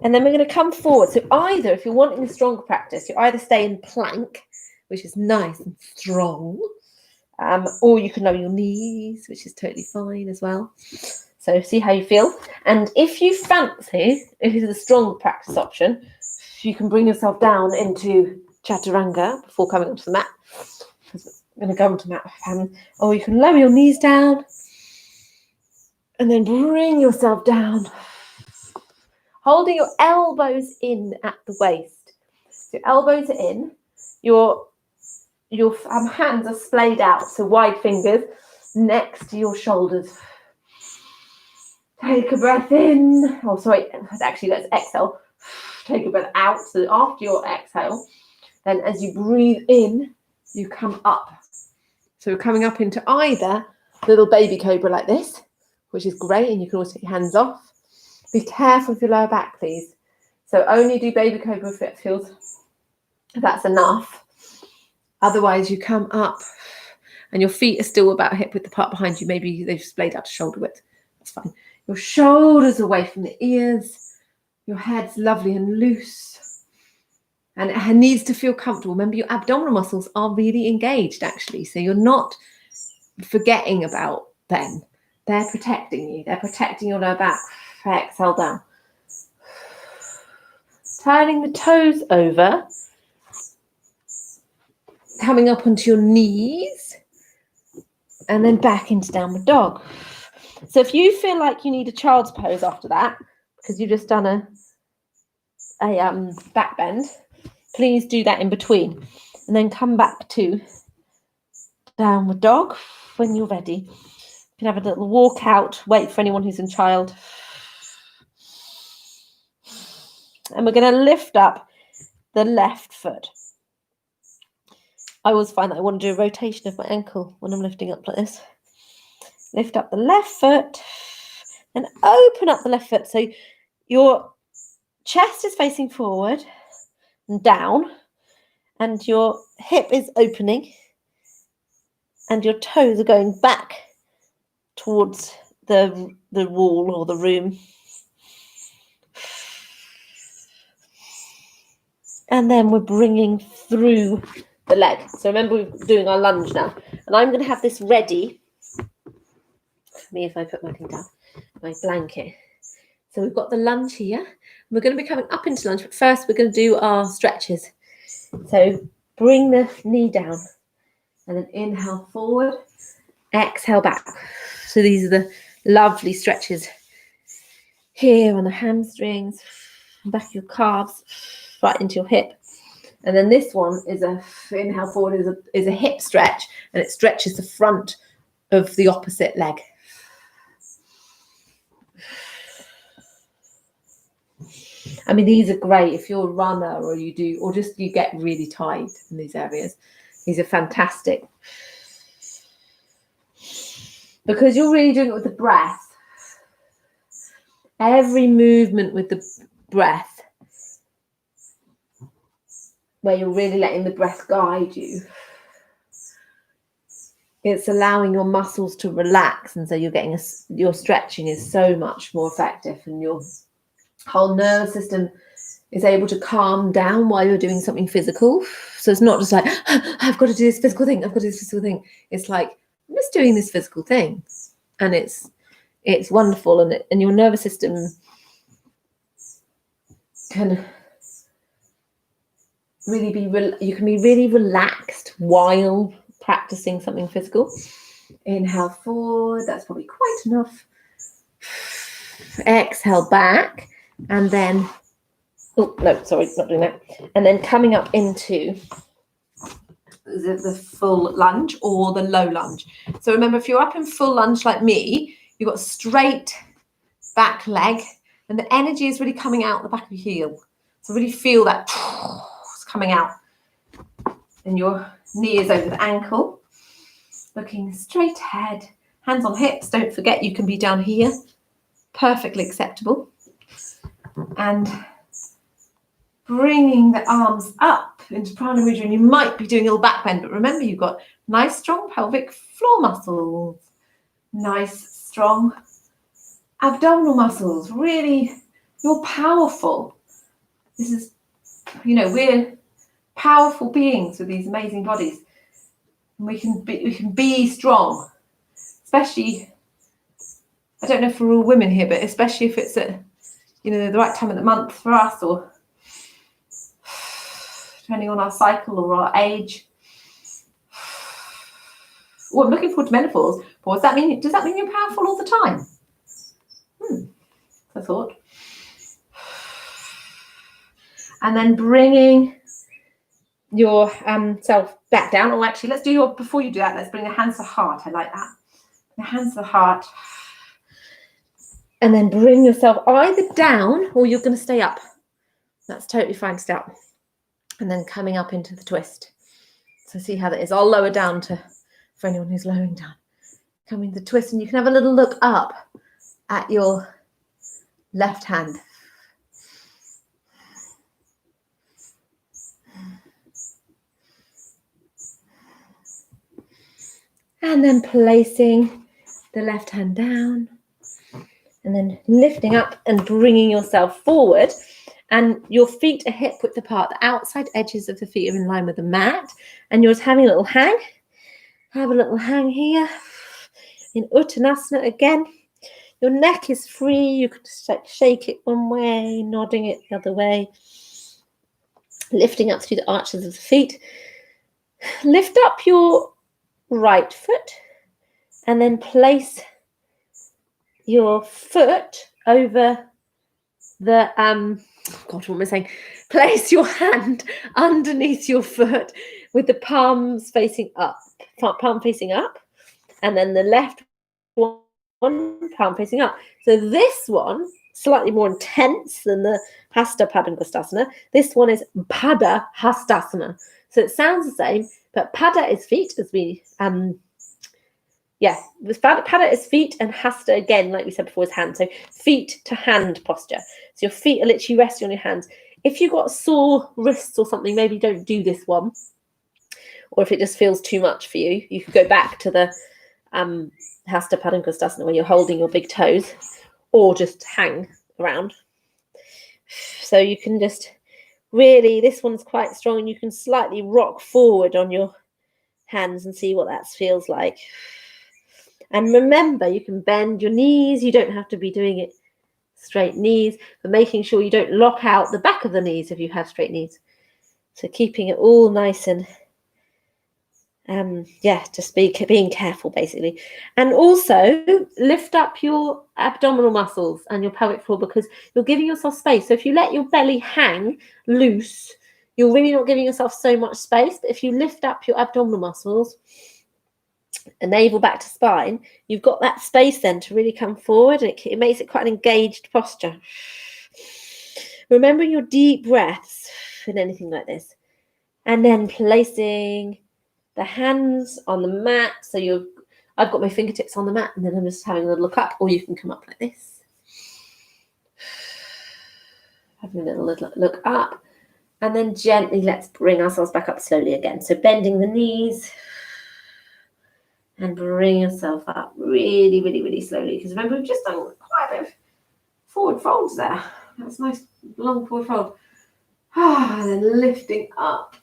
And then we're going to come forward. So either, if you're wanting a stronger practice, you either stay in plank, which is nice and strong, or you can lower your knees, which is totally fine as well. So see how you feel. And if you fancy, if it's a strong practice option, you can bring yourself down into chaturanga before coming onto the mat. Because we're going to go onto the mat. Or you can lower your knees down and then bring yourself down, holding your elbows in at the waist. So your elbows are in, your hands are splayed out, so wide fingers next to your shoulders. Take a breath in. Oh, sorry, actually, let's exhale. Take a breath out. So after your exhale, then as you breathe in, you come up. So we're coming up into either little baby cobra like this, which is great, and you can always take your hands off. Be careful with your lower back, please. So only do baby cobra if it feels that's enough. Otherwise, you come up and your feet are still about hip width apart behind you. Maybe they've splayed out to shoulder width. That's fine. Your shoulders away from the ears. Your head's lovely and loose. And it needs to feel comfortable. Remember, your abdominal muscles are really engaged, actually. So you're not forgetting about them. They're protecting you. They're protecting your lower back. Exhale down. Turning the toes over. Coming up onto your knees. And then back into downward dog. So if you feel like you need a child's pose after that, because you've just done a back bend, please do that in between. And then come back to downward dog when you're ready. You can have a little walk out, wait for anyone who's in child. And we're going to lift up the left foot. I always find that I want to do a rotation of my ankle when I'm lifting up like this. Lift up the left foot and open up the left foot. So your chest is facing forward and down, and your hip is opening, and your toes are going back towards the wall or the room. And then we're bringing through the leg. So remember, we're doing our lunge now. And I'm going to have this ready for me if I put my thing down, my blanket. So we've got the lunge here. We're going to be coming up into lunge, but first we're going to do our stretches. So bring the knee down and then inhale forward, exhale back. So these are the lovely stretches here on the hamstrings, back of your calves, right into your hip. And then this one is inhale forward is a hip stretch, and it stretches the front of the opposite leg. I mean, these are great if you're a runner or you get really tight in these areas. These are fantastic because you're really doing it with the breath. Every movement with the breath, where you're really letting the breath guide you, it's allowing your muscles to relax, and so your stretching is so much more effective, and your whole nervous system is able to calm down while you're doing something physical. So it's not just like, I've got to do this physical thing, I've got to do this physical thing. It's like, I'm just doing this physical thing, and it's wonderful, and your nervous system can really you can be really relaxed while practicing something physical. Inhale forward, that's probably quite enough. Exhale back, and then not doing that. And then coming up into the full lunge or the low lunge. So remember, if you're up in full lunge like me, you've got straight back leg, and the energy is really coming out the back of your heel. So really feel that it's coming out. And your knee is over the ankle. Looking straight ahead. Hands on hips. Don't forget you can be down here. Perfectly acceptable. And bringing the arms up into Prana Mudra. And you might be doing a little back bend, but remember you've got nice strong pelvic floor muscles. Nice strong abdominal muscles. Really, you're powerful. This is, we're powerful beings with these amazing bodies. And we can be strong, especially, I don't know if we're all women here, but especially if it's at, the right time of the month for us, or depending on our cycle or our age. Oh, I'm looking forward to menopause. But does that mean you're powerful all the time? I thought. And then bringing your self back down. Or actually, before you do that, let's bring the hands to the heart. I like that. The hands to the heart. And then bring yourself either down or you're going to stay up. That's totally fine to stay up. And then coming up into the twist. So see how that is. I'll lower down for anyone who's lowering down. Coming to the twist, and you can have a little look up at your left hand. And then placing the left hand down. And then lifting up and bringing yourself forward. And your feet are hip width apart. The outside edges of the feet are in line with the mat. And you're just having a little hang. Have a little hang here. In Uttanasana again. Your neck is free. You can just shake it one way, nodding it the other way. Lifting up through the arches of the feet. Lift up your right foot. And then place your foot over the what am I saying? Place your hand underneath your foot with the palms facing up, palm facing up, and then the left one palm facing up. So this one, slightly more intense than the Hasta Padangusthasana. This one is Pada Hastasana. So it sounds the same, but Pada is feet, as we Pada is feet, and Hasta, again, like we said before, is hand. So feet to hand posture. So your feet are literally resting on your hands. If you've got sore wrists or something, maybe don't do this one. Or if it just feels too much for you, you could go back to the Hasta Padangusthasana where you're holding your big toes, or just hang around. So you can just really, this one's quite strong, and you can slightly rock forward on your hands and see what that feels like. And remember, you can bend your knees. You don't have to be doing it straight knees, but making sure you don't lock out the back of the knees if you have straight knees. So keeping it all nice and, just being careful, basically. And also lift up your abdominal muscles and your pelvic floor, because you're giving yourself space. So if you let your belly hang loose, you're really not giving yourself so much space. But if you lift up your abdominal muscles, a navel back to spine, you've got that space then to really come forward. It makes it quite an engaged posture. Remembering your deep breaths in anything like this. And then placing the hands on the mat. So I've got my fingertips on the mat, and then I'm just having a little look up, or you can come up like this. Having a little look up. And then gently let's bring ourselves back up slowly again. So bending the knees. And bring yourself up really, really, really slowly. Because remember, we've just done quite a bit of forward folds there. That's a nice long forward fold. And then lifting up.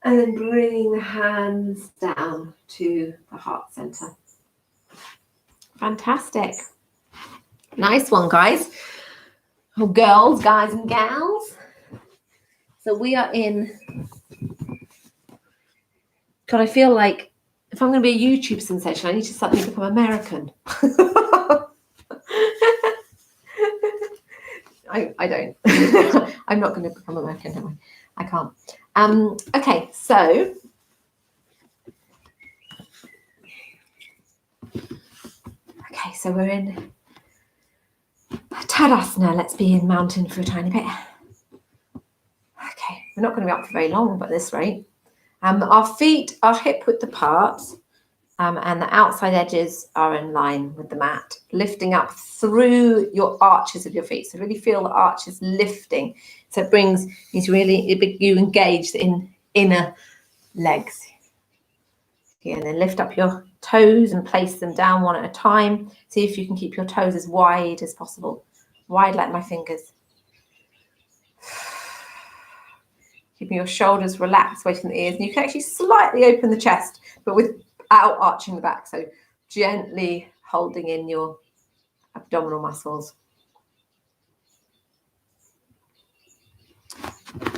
And then bringing the hands down to the heart center. Fantastic. Nice one, guys. Oh, girls, guys and gals. So we are in... God, I feel like if I'm going to be a YouTube sensation, I need to suddenly become American. I don't. I'm not going to become American, am I? I can't. Okay, so we're in Tadasana. Let's be in mountain for a tiny bit. Okay. We're not going to be up for very long, but at this rate. Our feet are hip width apart, and the outside edges are in line with the mat, lifting up through your arches of your feet. So really feel the arches lifting. So it brings you engage in inner legs. Okay, and then lift up your toes and place them down one at a time. See if you can keep your toes as wide as possible, wide like my fingers. Keeping your shoulders relaxed away from the ears. And you can actually slightly open the chest, but without arching the back. So gently holding in your abdominal muscles.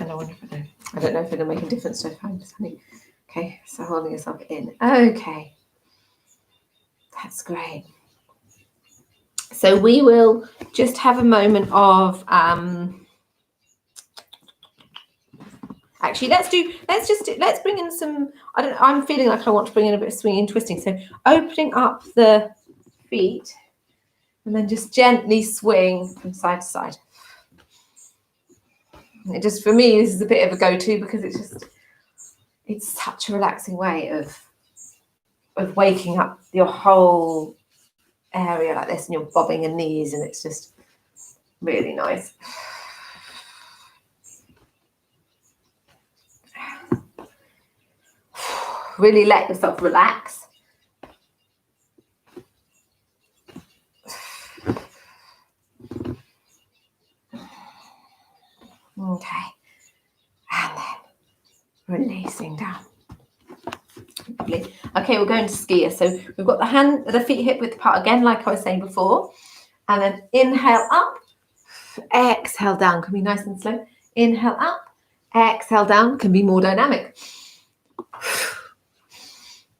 And I don't know if it'll make a difference to find something. Okay, so holding yourself in. Okay, that's great. So we will just have a moment of actually let's bring in some, I'm feeling like I want to bring in a bit of swinging and twisting. So opening up the feet and then just gently swing from side to side. And it just, for me, this is a bit of a go-to because it's such a relaxing way of waking up your whole area like this, and you're bobbing your knees, and it's just really nice. Really let yourself relax. Okay, and then releasing down. Lovely. Okay, we're going to skier. So we've got the feet hip width apart again, like I was saying before, and then inhale up, exhale down. Can be nice and slow. Inhale up, exhale down. Can be more dynamic.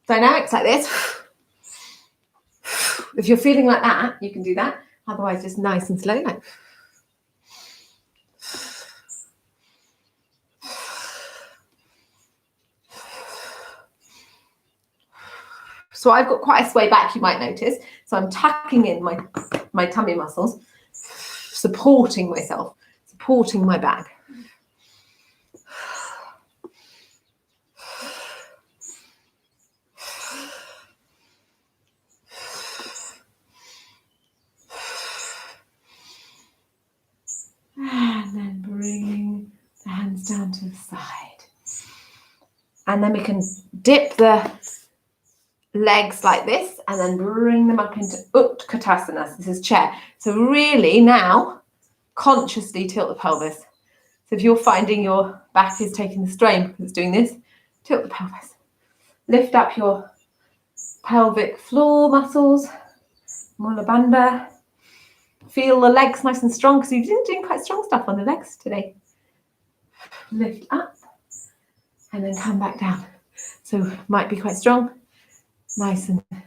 Dynamics like this. If you're feeling like that, you can do that. Otherwise, just nice and slow. Like. So I've got quite a sway back, you might notice. So I'm tucking in my tummy muscles, supporting myself, supporting my back. And then bringing the hands down to the side. And then we can dip the legs like this and then bring them up into Utkatasana. This is chair. So really now consciously tilt the pelvis. So if you're finding your back is taking the strain because it's doing this, tilt the pelvis. Lift up your pelvic floor muscles, Mula Bandha. Feel the legs nice and strong because you've been doing quite strong stuff on the legs today. Lift up and then come back down. So might be quite strong, nice and a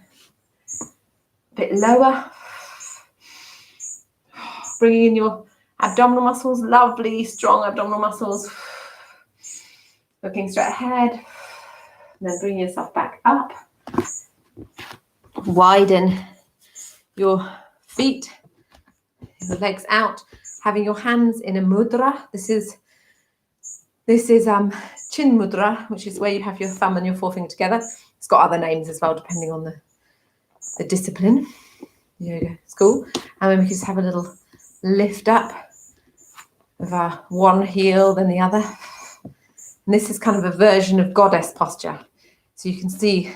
bit lower. Bringing in your abdominal muscles, lovely, strong abdominal muscles. Looking straight ahead. And then bring yourself back up. Widen your feet, the legs out, having your hands in a mudra. This is chin mudra, which is where you have your thumb and your forefinger together. It's got other names as well, depending on the discipline, yoga school. And then we can just have a little lift up of our one heel, then the other. And this is kind of a version of goddess posture. So you can see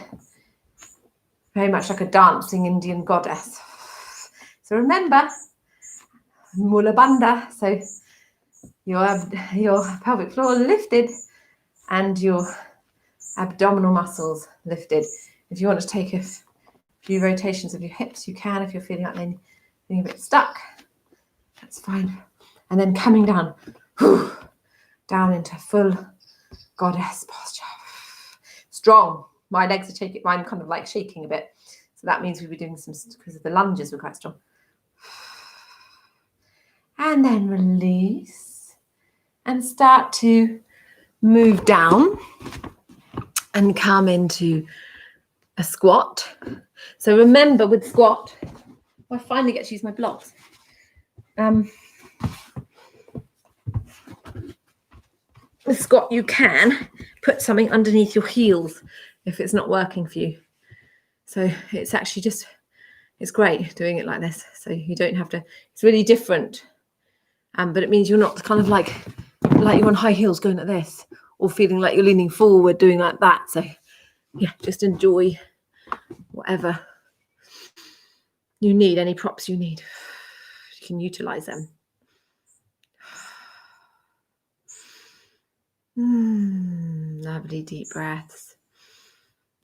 very much like a dancing Indian goddess. So remember, Mula Bandha. So your pelvic floor lifted and your abdominal muscles lifted. If you want to take a few rotations of your hips, you can. If you're feeling like they're being a bit stuck, that's fine. And then coming down, down into full goddess posture. Strong. My legs are shaking. I'm kind of like shaking a bit. So that means we'll be doing some, because of the lunges were quite strong. And then release and start to move down and come into a squat. So remember with squat, I finally get to use my blocks. the squat, you can put something underneath your heels if it's not working for you. So it's actually just, it's great doing it like this. So you don't have to, it's really different. But it means you're not kind of like you're on high heels going like this, or feeling like you're leaning forward doing like that. So yeah, just enjoy whatever you need, any props you need. You can utilize them. Lovely deep breaths.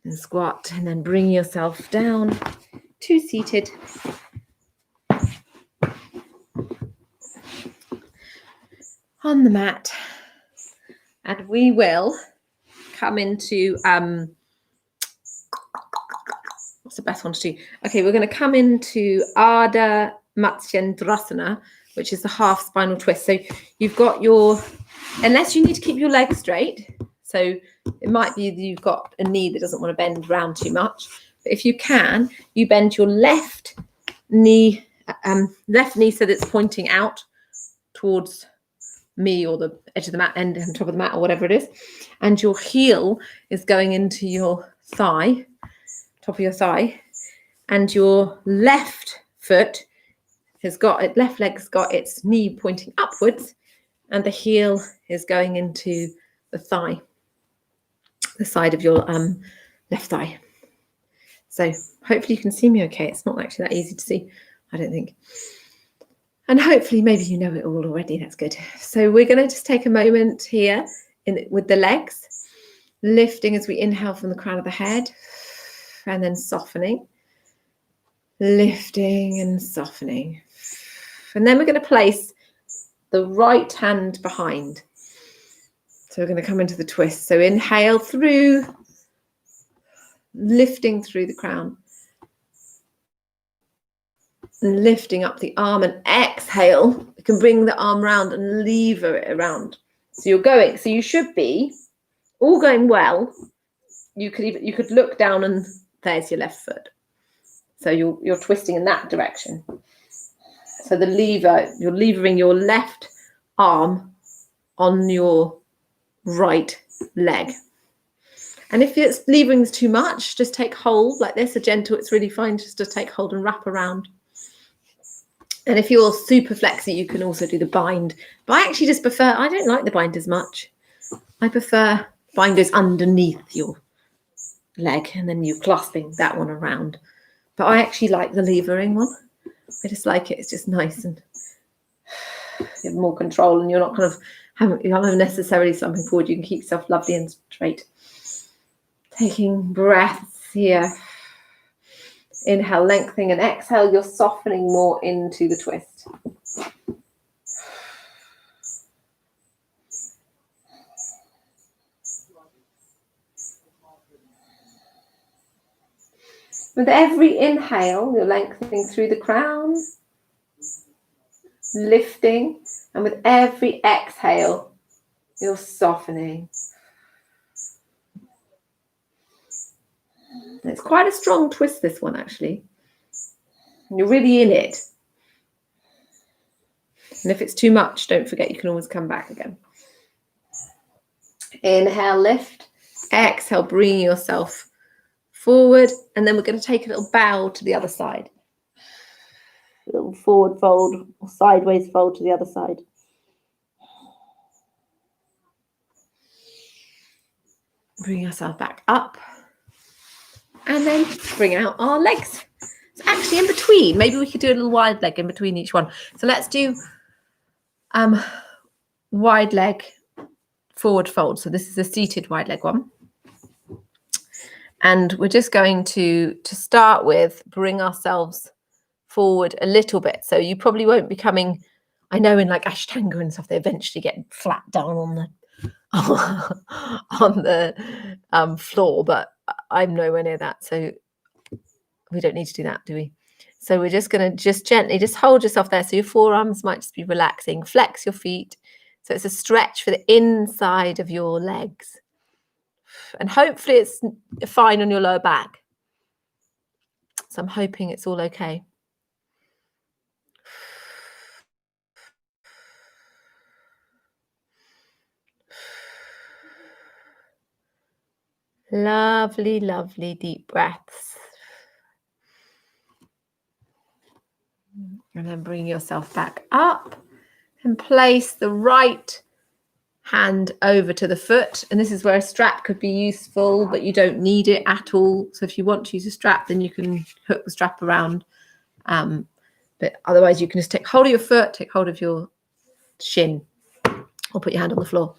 And squat, and then bring yourself down to seated. On the mat. And we will come into, what's the best one to do? Okay, we're going to come into Ardha Matsyendrasana, which is the half spinal twist. So you've got your, unless you need to keep your legs straight, so it might be that you've got a knee that doesn't want to bend round too much. But if you can, you bend your left knee so that it's pointing out towards me or the edge of the mat, end on top of the mat or whatever it is. And your heel is going into your thigh, top of your thigh. And your left foot has got it, left leg's got its knee pointing upwards, and the heel is going into the thigh, the side of your left thigh. So hopefully you can see me okay. It's not actually that easy to see, I don't think. And hopefully maybe you know it all already. That's good. So we're going to just take a moment here with the legs, lifting as we inhale from the crown of the head, and then softening, lifting and softening. And then we're going to place the right hand behind. So we're going to come into the twist. So inhale through, lifting through the crown, and lifting up the arm, and exhale. You can bring the arm round and lever it around. So you're going, so you should be all going well. You could look down and there's your left foot. So you're twisting in that direction. So the lever, you're levering your left arm on your right leg. And if it's levering's too much, just take hold like this, a gentle, it's really fine just to take hold and wrap around. And if you're super flexy, you can also do the bind. But I actually just prefer, I don't like the bind as much. I prefer bind goes underneath your leg and then you're clasping that one around. But I actually like the levering one. I just like it. It's just nice and you have more control, and you're not kind of you're not necessarily slumping forward. You can keep yourself lovely and straight. Taking breaths here. Inhale, lengthening, and exhale, you're softening more into the twist. With every inhale, you're lengthening through the crown, lifting, and with every exhale, you're softening. It's quite a strong twist, this one, actually. You're really in it. And if it's too much, don't forget you can always come back again. Inhale, lift. Exhale, bring yourself forward. And then we're going to take a little bow to the other side. A little forward fold or sideways fold to the other side. Bring yourself back up. And then bring out our legs. So actually in between, maybe we could do a little wide leg in between each one. So let's do wide leg forward fold. So this is a seated wide leg one. And we're just going to start with bring ourselves forward a little bit. So you probably won't be coming, I know in like Ashtanga and stuff, they eventually get flat down on the floor, but I'm nowhere near that. So we don't need to do that, do we? So we're just going to just gently just hold yourself there. So your forearms might just be relaxing. Flex your feet. So it's a stretch for the inside of your legs. And hopefully it's fine on your lower back. So I'm hoping it's all okay. Lovely, lovely deep breaths. And then bring yourself back up and place the right hand over to the foot. And this is where a strap could be useful, but you don't need it at all. So if you want to use a strap, then you can hook the strap around. But otherwise, you can just take hold of your foot, take hold of your shin, or put your hand on the floor.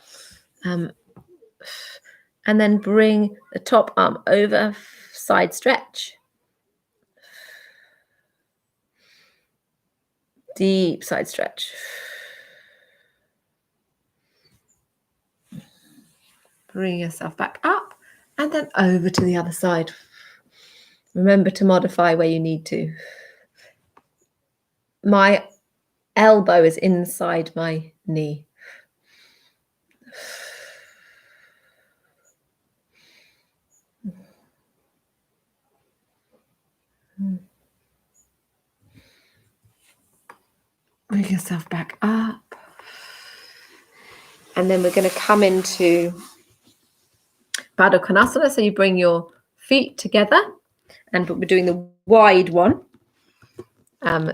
And then bring the top arm over, side stretch. Deep side stretch. Bring yourself back up and then over to the other side. Remember to modify where you need to. My elbow is inside my knee. Bring yourself back up. And then we're going to come into Baddha Konasana. So you bring your feet together, and we're doing the wide one.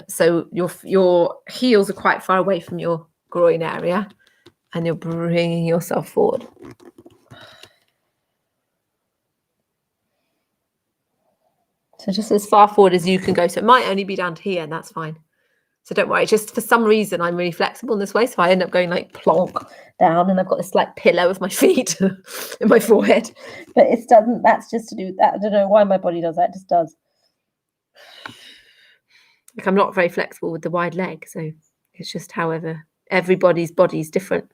So your heels are quite far away from your groin area, and you're bringing yourself forward. So just as far forward as you can go. So it might only be down to here, and that's fine. So don't worry. Just for some reason, I'm really flexible in this way. So I end up going like plonk down, and I've got this like pillow of my feet in my forehead. But it doesn't. That's just to do that. I don't know why my body does that. It just does. Like I'm not very flexible with the wide leg. So it's just however everybody's body is different.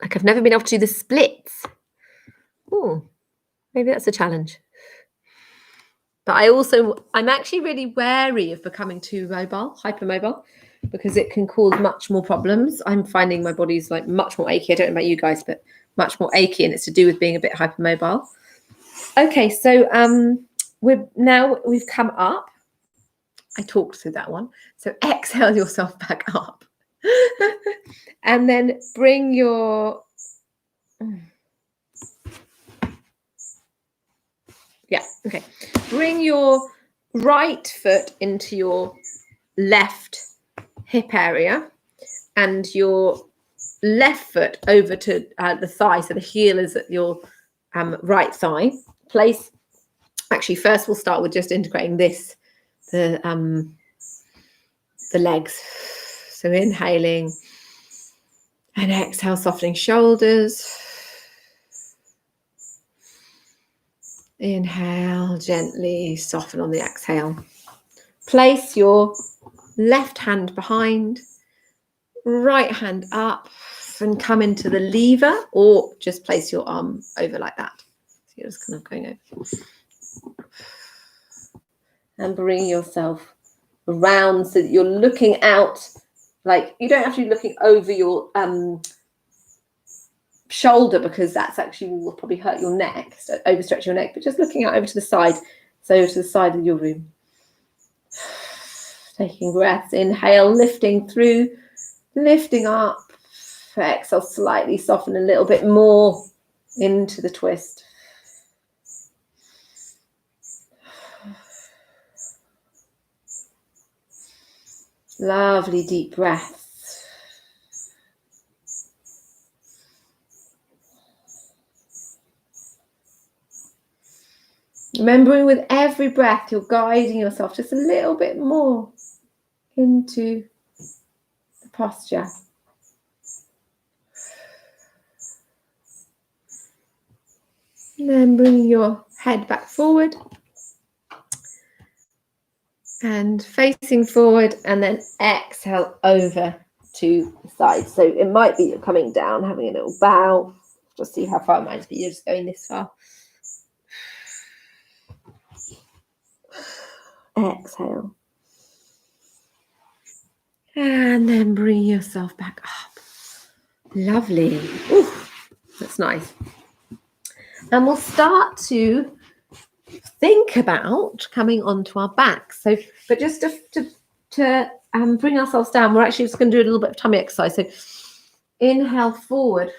Like I've never been able to do the splits. Oh, maybe that's a challenge. But I'm actually really wary of becoming too mobile, hypermobile, because it can cause much more problems. I'm finding my body's like much more achy. I don't know about you guys, but much more achy, and it's to do with being a bit hypermobile. Okay, so we've come up. I talked through that one. So exhale yourself back up. And then bring your Bring your right foot into your left hip area and your left foot over to the thigh. So the heel is at your right thigh. Actually, first we'll start with just integrating the legs. So inhaling and exhale, softening shoulders. Inhale, gently soften on the exhale. Place your left hand behind, right hand up, and come into the lever, or just place your arm over like that. So you're just kind of going over. And bring yourself around so that you're looking out. Like you don't have to be looking over your shoulder, because that's actually will probably hurt your neck, so overstretch your neck, but just looking out over to the side, so to the side of your room. Taking breaths, inhale, lifting through, lifting up, exhale, slightly soften a little bit more into the twist. Lovely deep breath. Remembering with every breath, you're guiding yourself just a little bit more into the posture. And then bringing your head back forward and facing forward, and then exhale over to the side. So it might be you're coming down, having a little bow. Just see how far it might be. You're just going this far. Exhale. And then bring yourself back up. Lovely. Ooh, that's nice. And we'll start to think about coming onto our backs. So, but just to bring ourselves down, we're actually just going to do a little bit of tummy exercise. So inhale forward.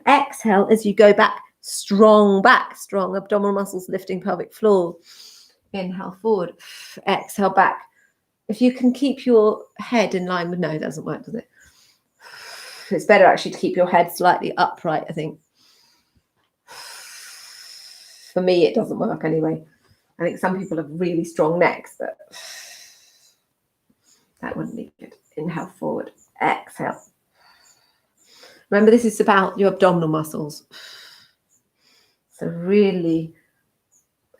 Exhale as you go back strong back, strong abdominal muscles lifting pelvic floor. Inhale forward, exhale back. If you can keep your head in line with, no, it doesn't work, does it? It's better actually to keep your head slightly upright, I think. For me, it doesn't work anyway. I think some people have really strong necks, but that wouldn't be good. Inhale forward, exhale. Remember, this is about your abdominal muscles. So really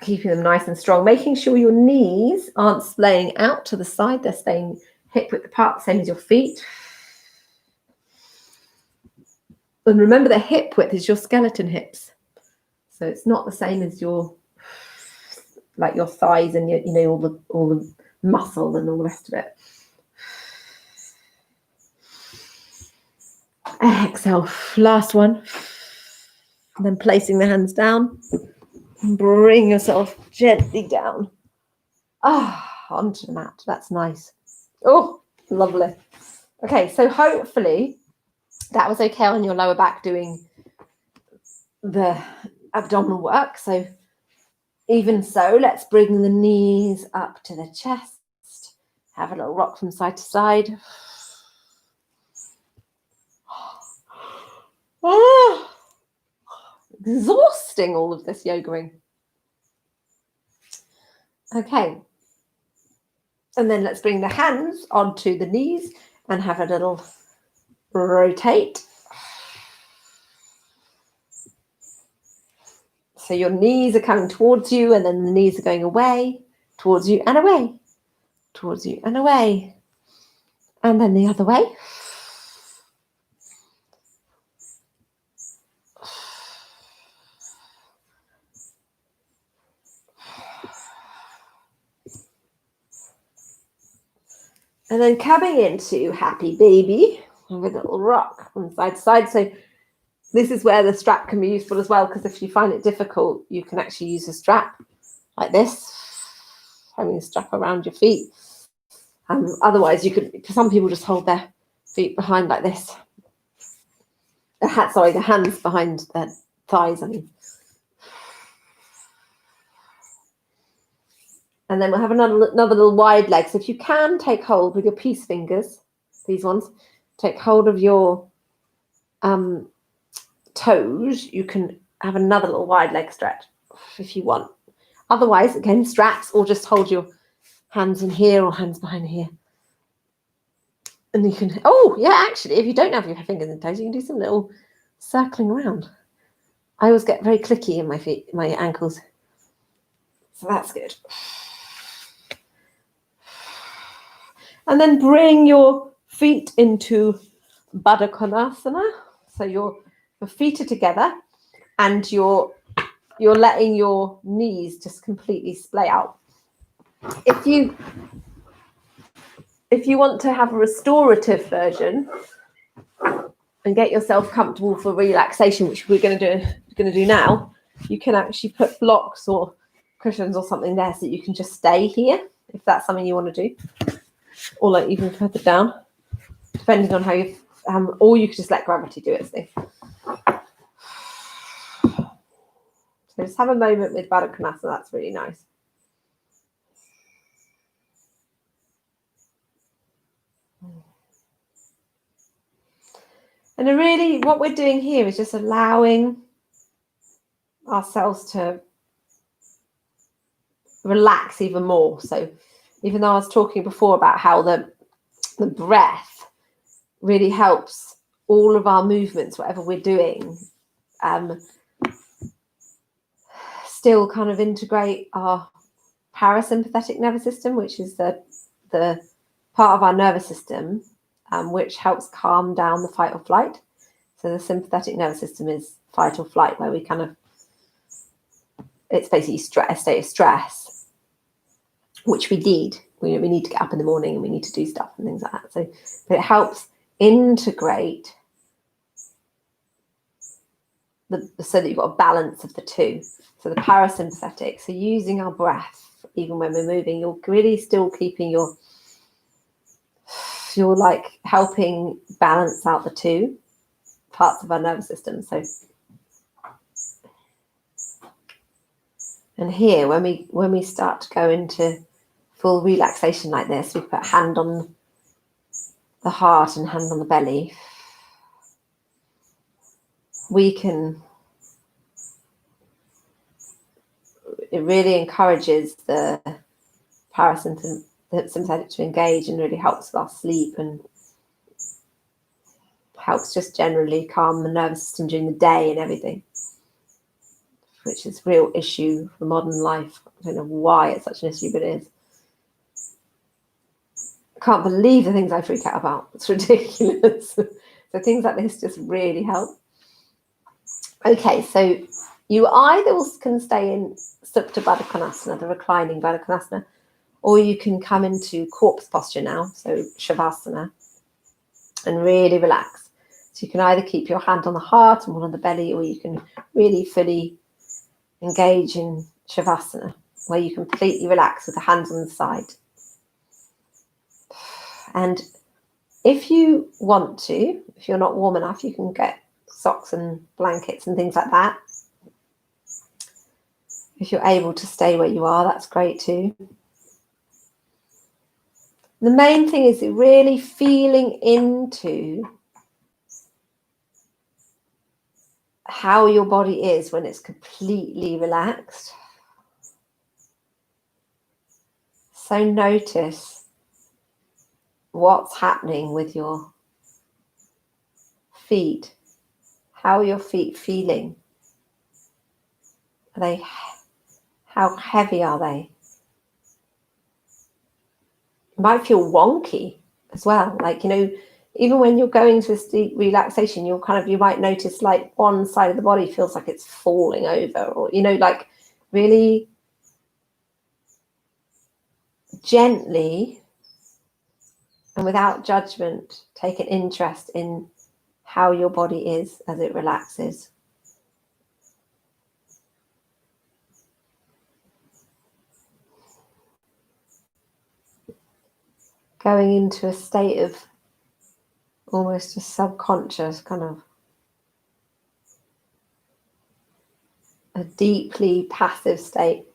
keeping them nice and strong, making sure your knees aren't splaying out to the side. They're staying hip width apart, same as your feet. And remember, the hip width is your skeleton hips. So it's not the same as your, like your thighs and your, you know, all the muscle and all the rest of it. Exhale, last one. And then placing the hands down. Bring yourself gently down. Onto the mat. That's nice. Oh, lovely. Okay, so hopefully that was okay on your lower back doing the abdominal work. So even so, let's bring the knees up to the chest. Have a little rock from side to side. Exhausting, all of this yogaing. Okay. And then let's bring the hands onto the knees and have a little rotate. So your knees are coming towards you, and then the knees are going away, towards you and away, towards you and away. And then the other way. And then coming into happy baby with a little rock from side to side. So this is where the strap can be useful as well, because if you find it difficult, you can actually use a strap like this, having a strap around your feet. Otherwise, you could, some people just hold their feet behind like this. The hands behind their thighs, I mean. And then we'll have another little wide leg. So if you can take hold with your peace fingers, these ones, take hold of your toes, you can have another little wide leg stretch if you want. Otherwise, again, straps, or just hold your hands in here or hands behind here. And you can, oh, yeah, actually, if you don't have your fingers and toes, you can do some little circling around. I always get very clicky in my feet, my ankles. So that's good. And then bring your feet into Baddha Konasana. So your feet are together and you're letting your knees just completely splay out. If you want to have a restorative version and get yourself comfortable for relaxation, which we're going to do now, you can actually put blocks or cushions or something there so you can just stay here if that's something you want to do, or like even further down, depending on how you, or you could just let gravity do its thing. So just have a moment with Baddha Konasana. That's really nice. And really what we're doing here is just allowing ourselves to relax even more. So even though I was talking before about how the breath really helps all of our movements, whatever we're doing, still kind of integrate our parasympathetic nervous system, which is the part of our nervous system which helps calm down the fight or flight. So the sympathetic nervous system is fight or flight, where we kind of, it's basically a state of stress, which we need. We need to get up in the morning and we need to do stuff and things like that. So but it helps integrate so that you've got a balance of the two. So the parasympathetic, so using our breath, even when we're moving, you're really still keeping you're like helping balance out the two parts of our nervous system. So And here, when we start to go into full relaxation like this, we put hand on the heart and hand on the belly. It really encourages the parasympathetic to engage and really helps with our sleep and helps just generally calm the nervous system during the day and everything, which is a real issue for modern life. I don't know why it's such an issue, but it is. I can't believe the things I freak out about. It's ridiculous. So things like this just really help. Okay, so you either can stay in Supta Baddha Konasana, the reclining Baddha Konasana, or you can come into corpse posture now, so Shavasana, and really relax. So you can either keep your hand on the heart and one on the belly, or you can really fully engage in Shavasana, where you completely relax with the hands on the side. And if you want to, if you're not warm enough, you can get socks and blankets and things like that. If you're able to stay where you are, that's great too. The main thing is really feeling into how your body is when it's completely relaxed. So notice what's happening with your feet. How are your feet feeling? How heavy are they? You might feel wonky as well. Like, even when you're going to this deep relaxation, you might notice like one side of the body feels like it's falling over, or, like really gently and without judgment, take an interest in how your body is as it relaxes. Going into a state of almost a subconscious kind of a deeply passive state.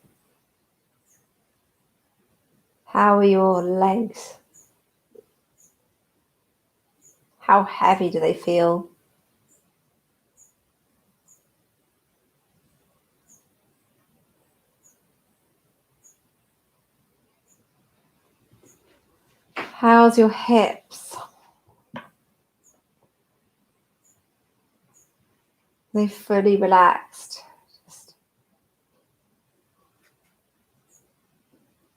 How are your legs? How heavy do they feel? How's your hips? They're fully relaxed.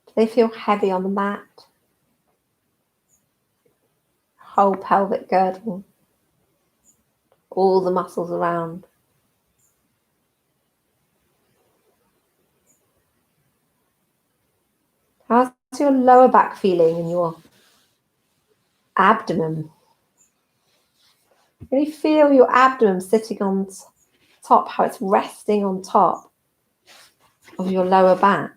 Do they feel heavy on the mat? Whole pelvic girdle. All the muscles around. How's your lower back feeling and your abdomen? Really feel your abdomen sitting on top, how it's resting on top of your lower back.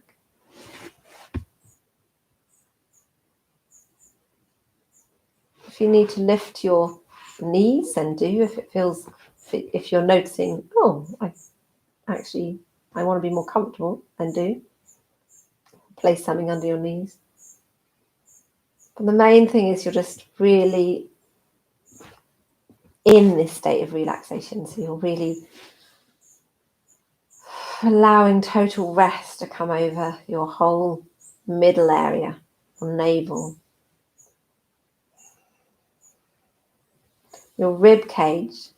If you need to lift your knees, then do. If you're noticing, I want to be more comfortable, then do. Place something under your knees. But the main thing is you're just really in this state of relaxation. So you're really allowing total rest to come over your whole middle area or navel. Your rib cage,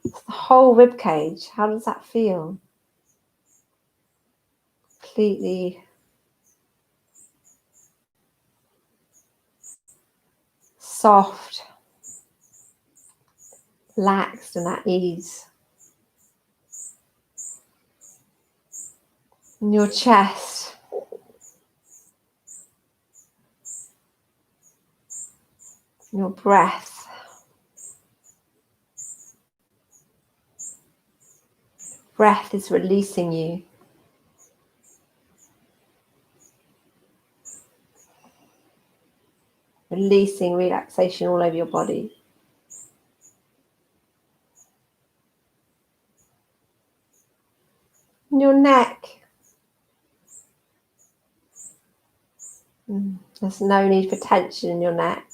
the whole rib cage, how does that feel? Completely soft, relaxed and at ease. And your chest. Your breath. Breath is releasing you. Releasing relaxation all over your body. And your neck. There's no need for tension in your neck.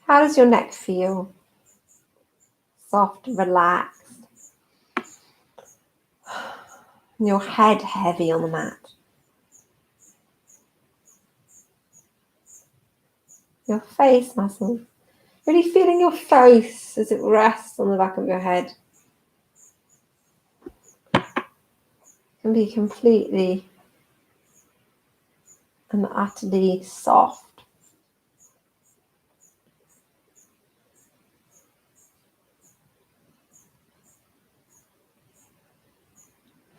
How does your neck feel? Soft, relaxed. And your head heavy on the mat. Your face muscles. Really feeling your face as it rests on the back of your head. It can be completely and utterly soft.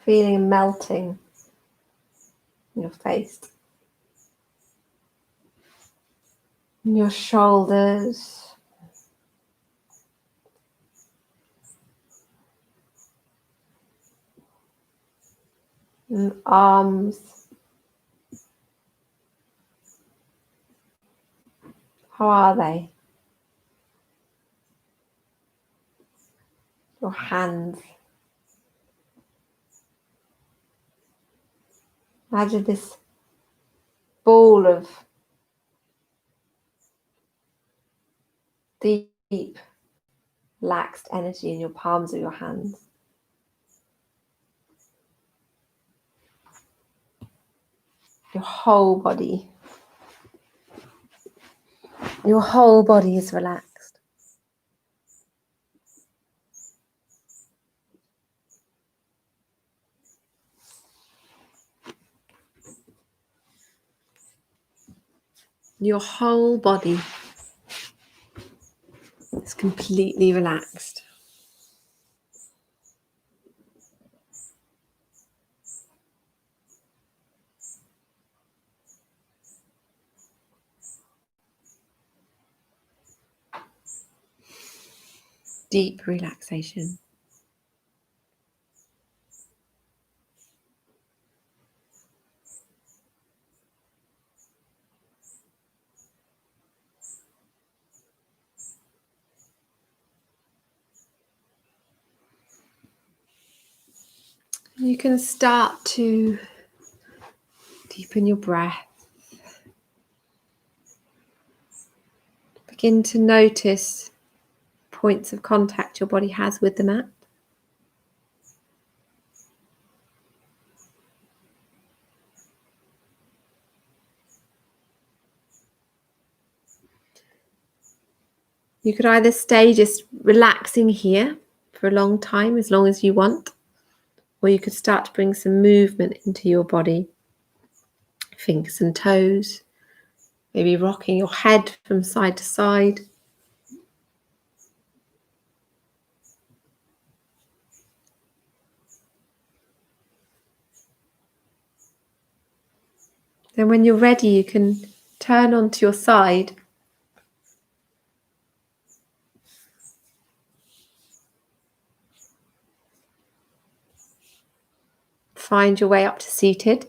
Feeling melting in your face. In your shoulders. And arms. How are they? Your hands. Imagine this ball of deep, relaxed energy in your palms of your hands. Your whole body. Your whole body is relaxed. Your whole body is completely relaxed. Deep relaxation. You can start to deepen your breath. Begin to notice points of contact your body has with the mat. You could either stay just relaxing here for a long time, as long as you want, or you could start to bring some movement into your body. Fingers and toes, maybe rocking your head from side to side. Then when you're ready, you can turn onto your side. Find your way up to seated.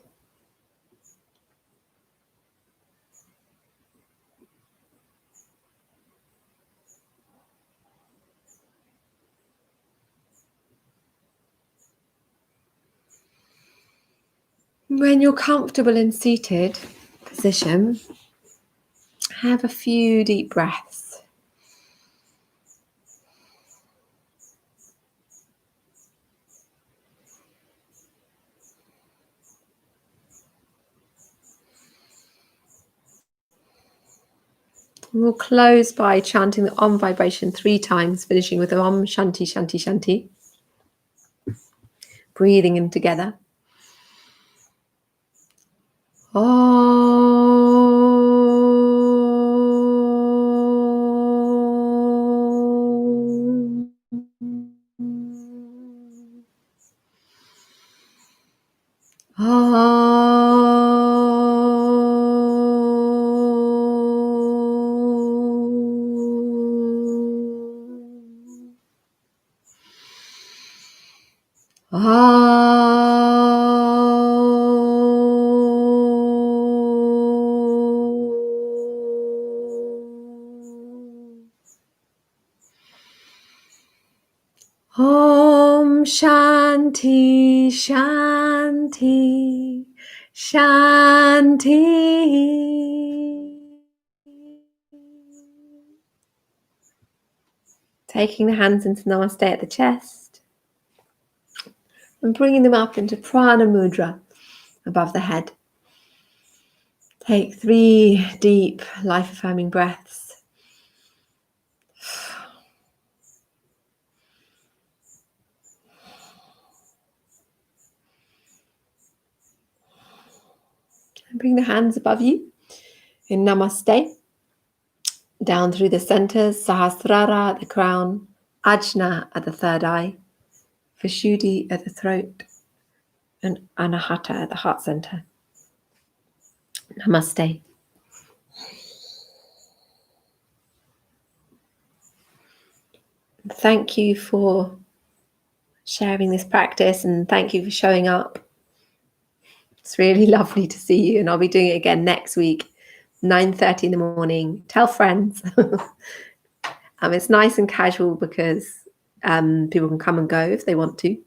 When you're comfortable in seated position, have a few deep breaths. We'll close by chanting the Om vibration 3 times, finishing with Om Shanti Shanti Shanti. Breathing in together. Om. Om Shanti Shanti Shanti. Taking the hands into Namaste at the chest and bringing them up into Prana Mudra above the head. Take 3 deep, life-affirming breaths. And bring the hands above you in Namaste. Down through the centers, Sahasrara at the crown, Ajna at the third eye, Vishuddhi at the throat, and Anahata at the heart center. Namaste. Thank you for sharing this practice, and thank you for showing up. It's really lovely to see you, and I'll be doing it again next week, 9:30 in the morning. Tell friends. It's nice and casual because people can come and go if they want to.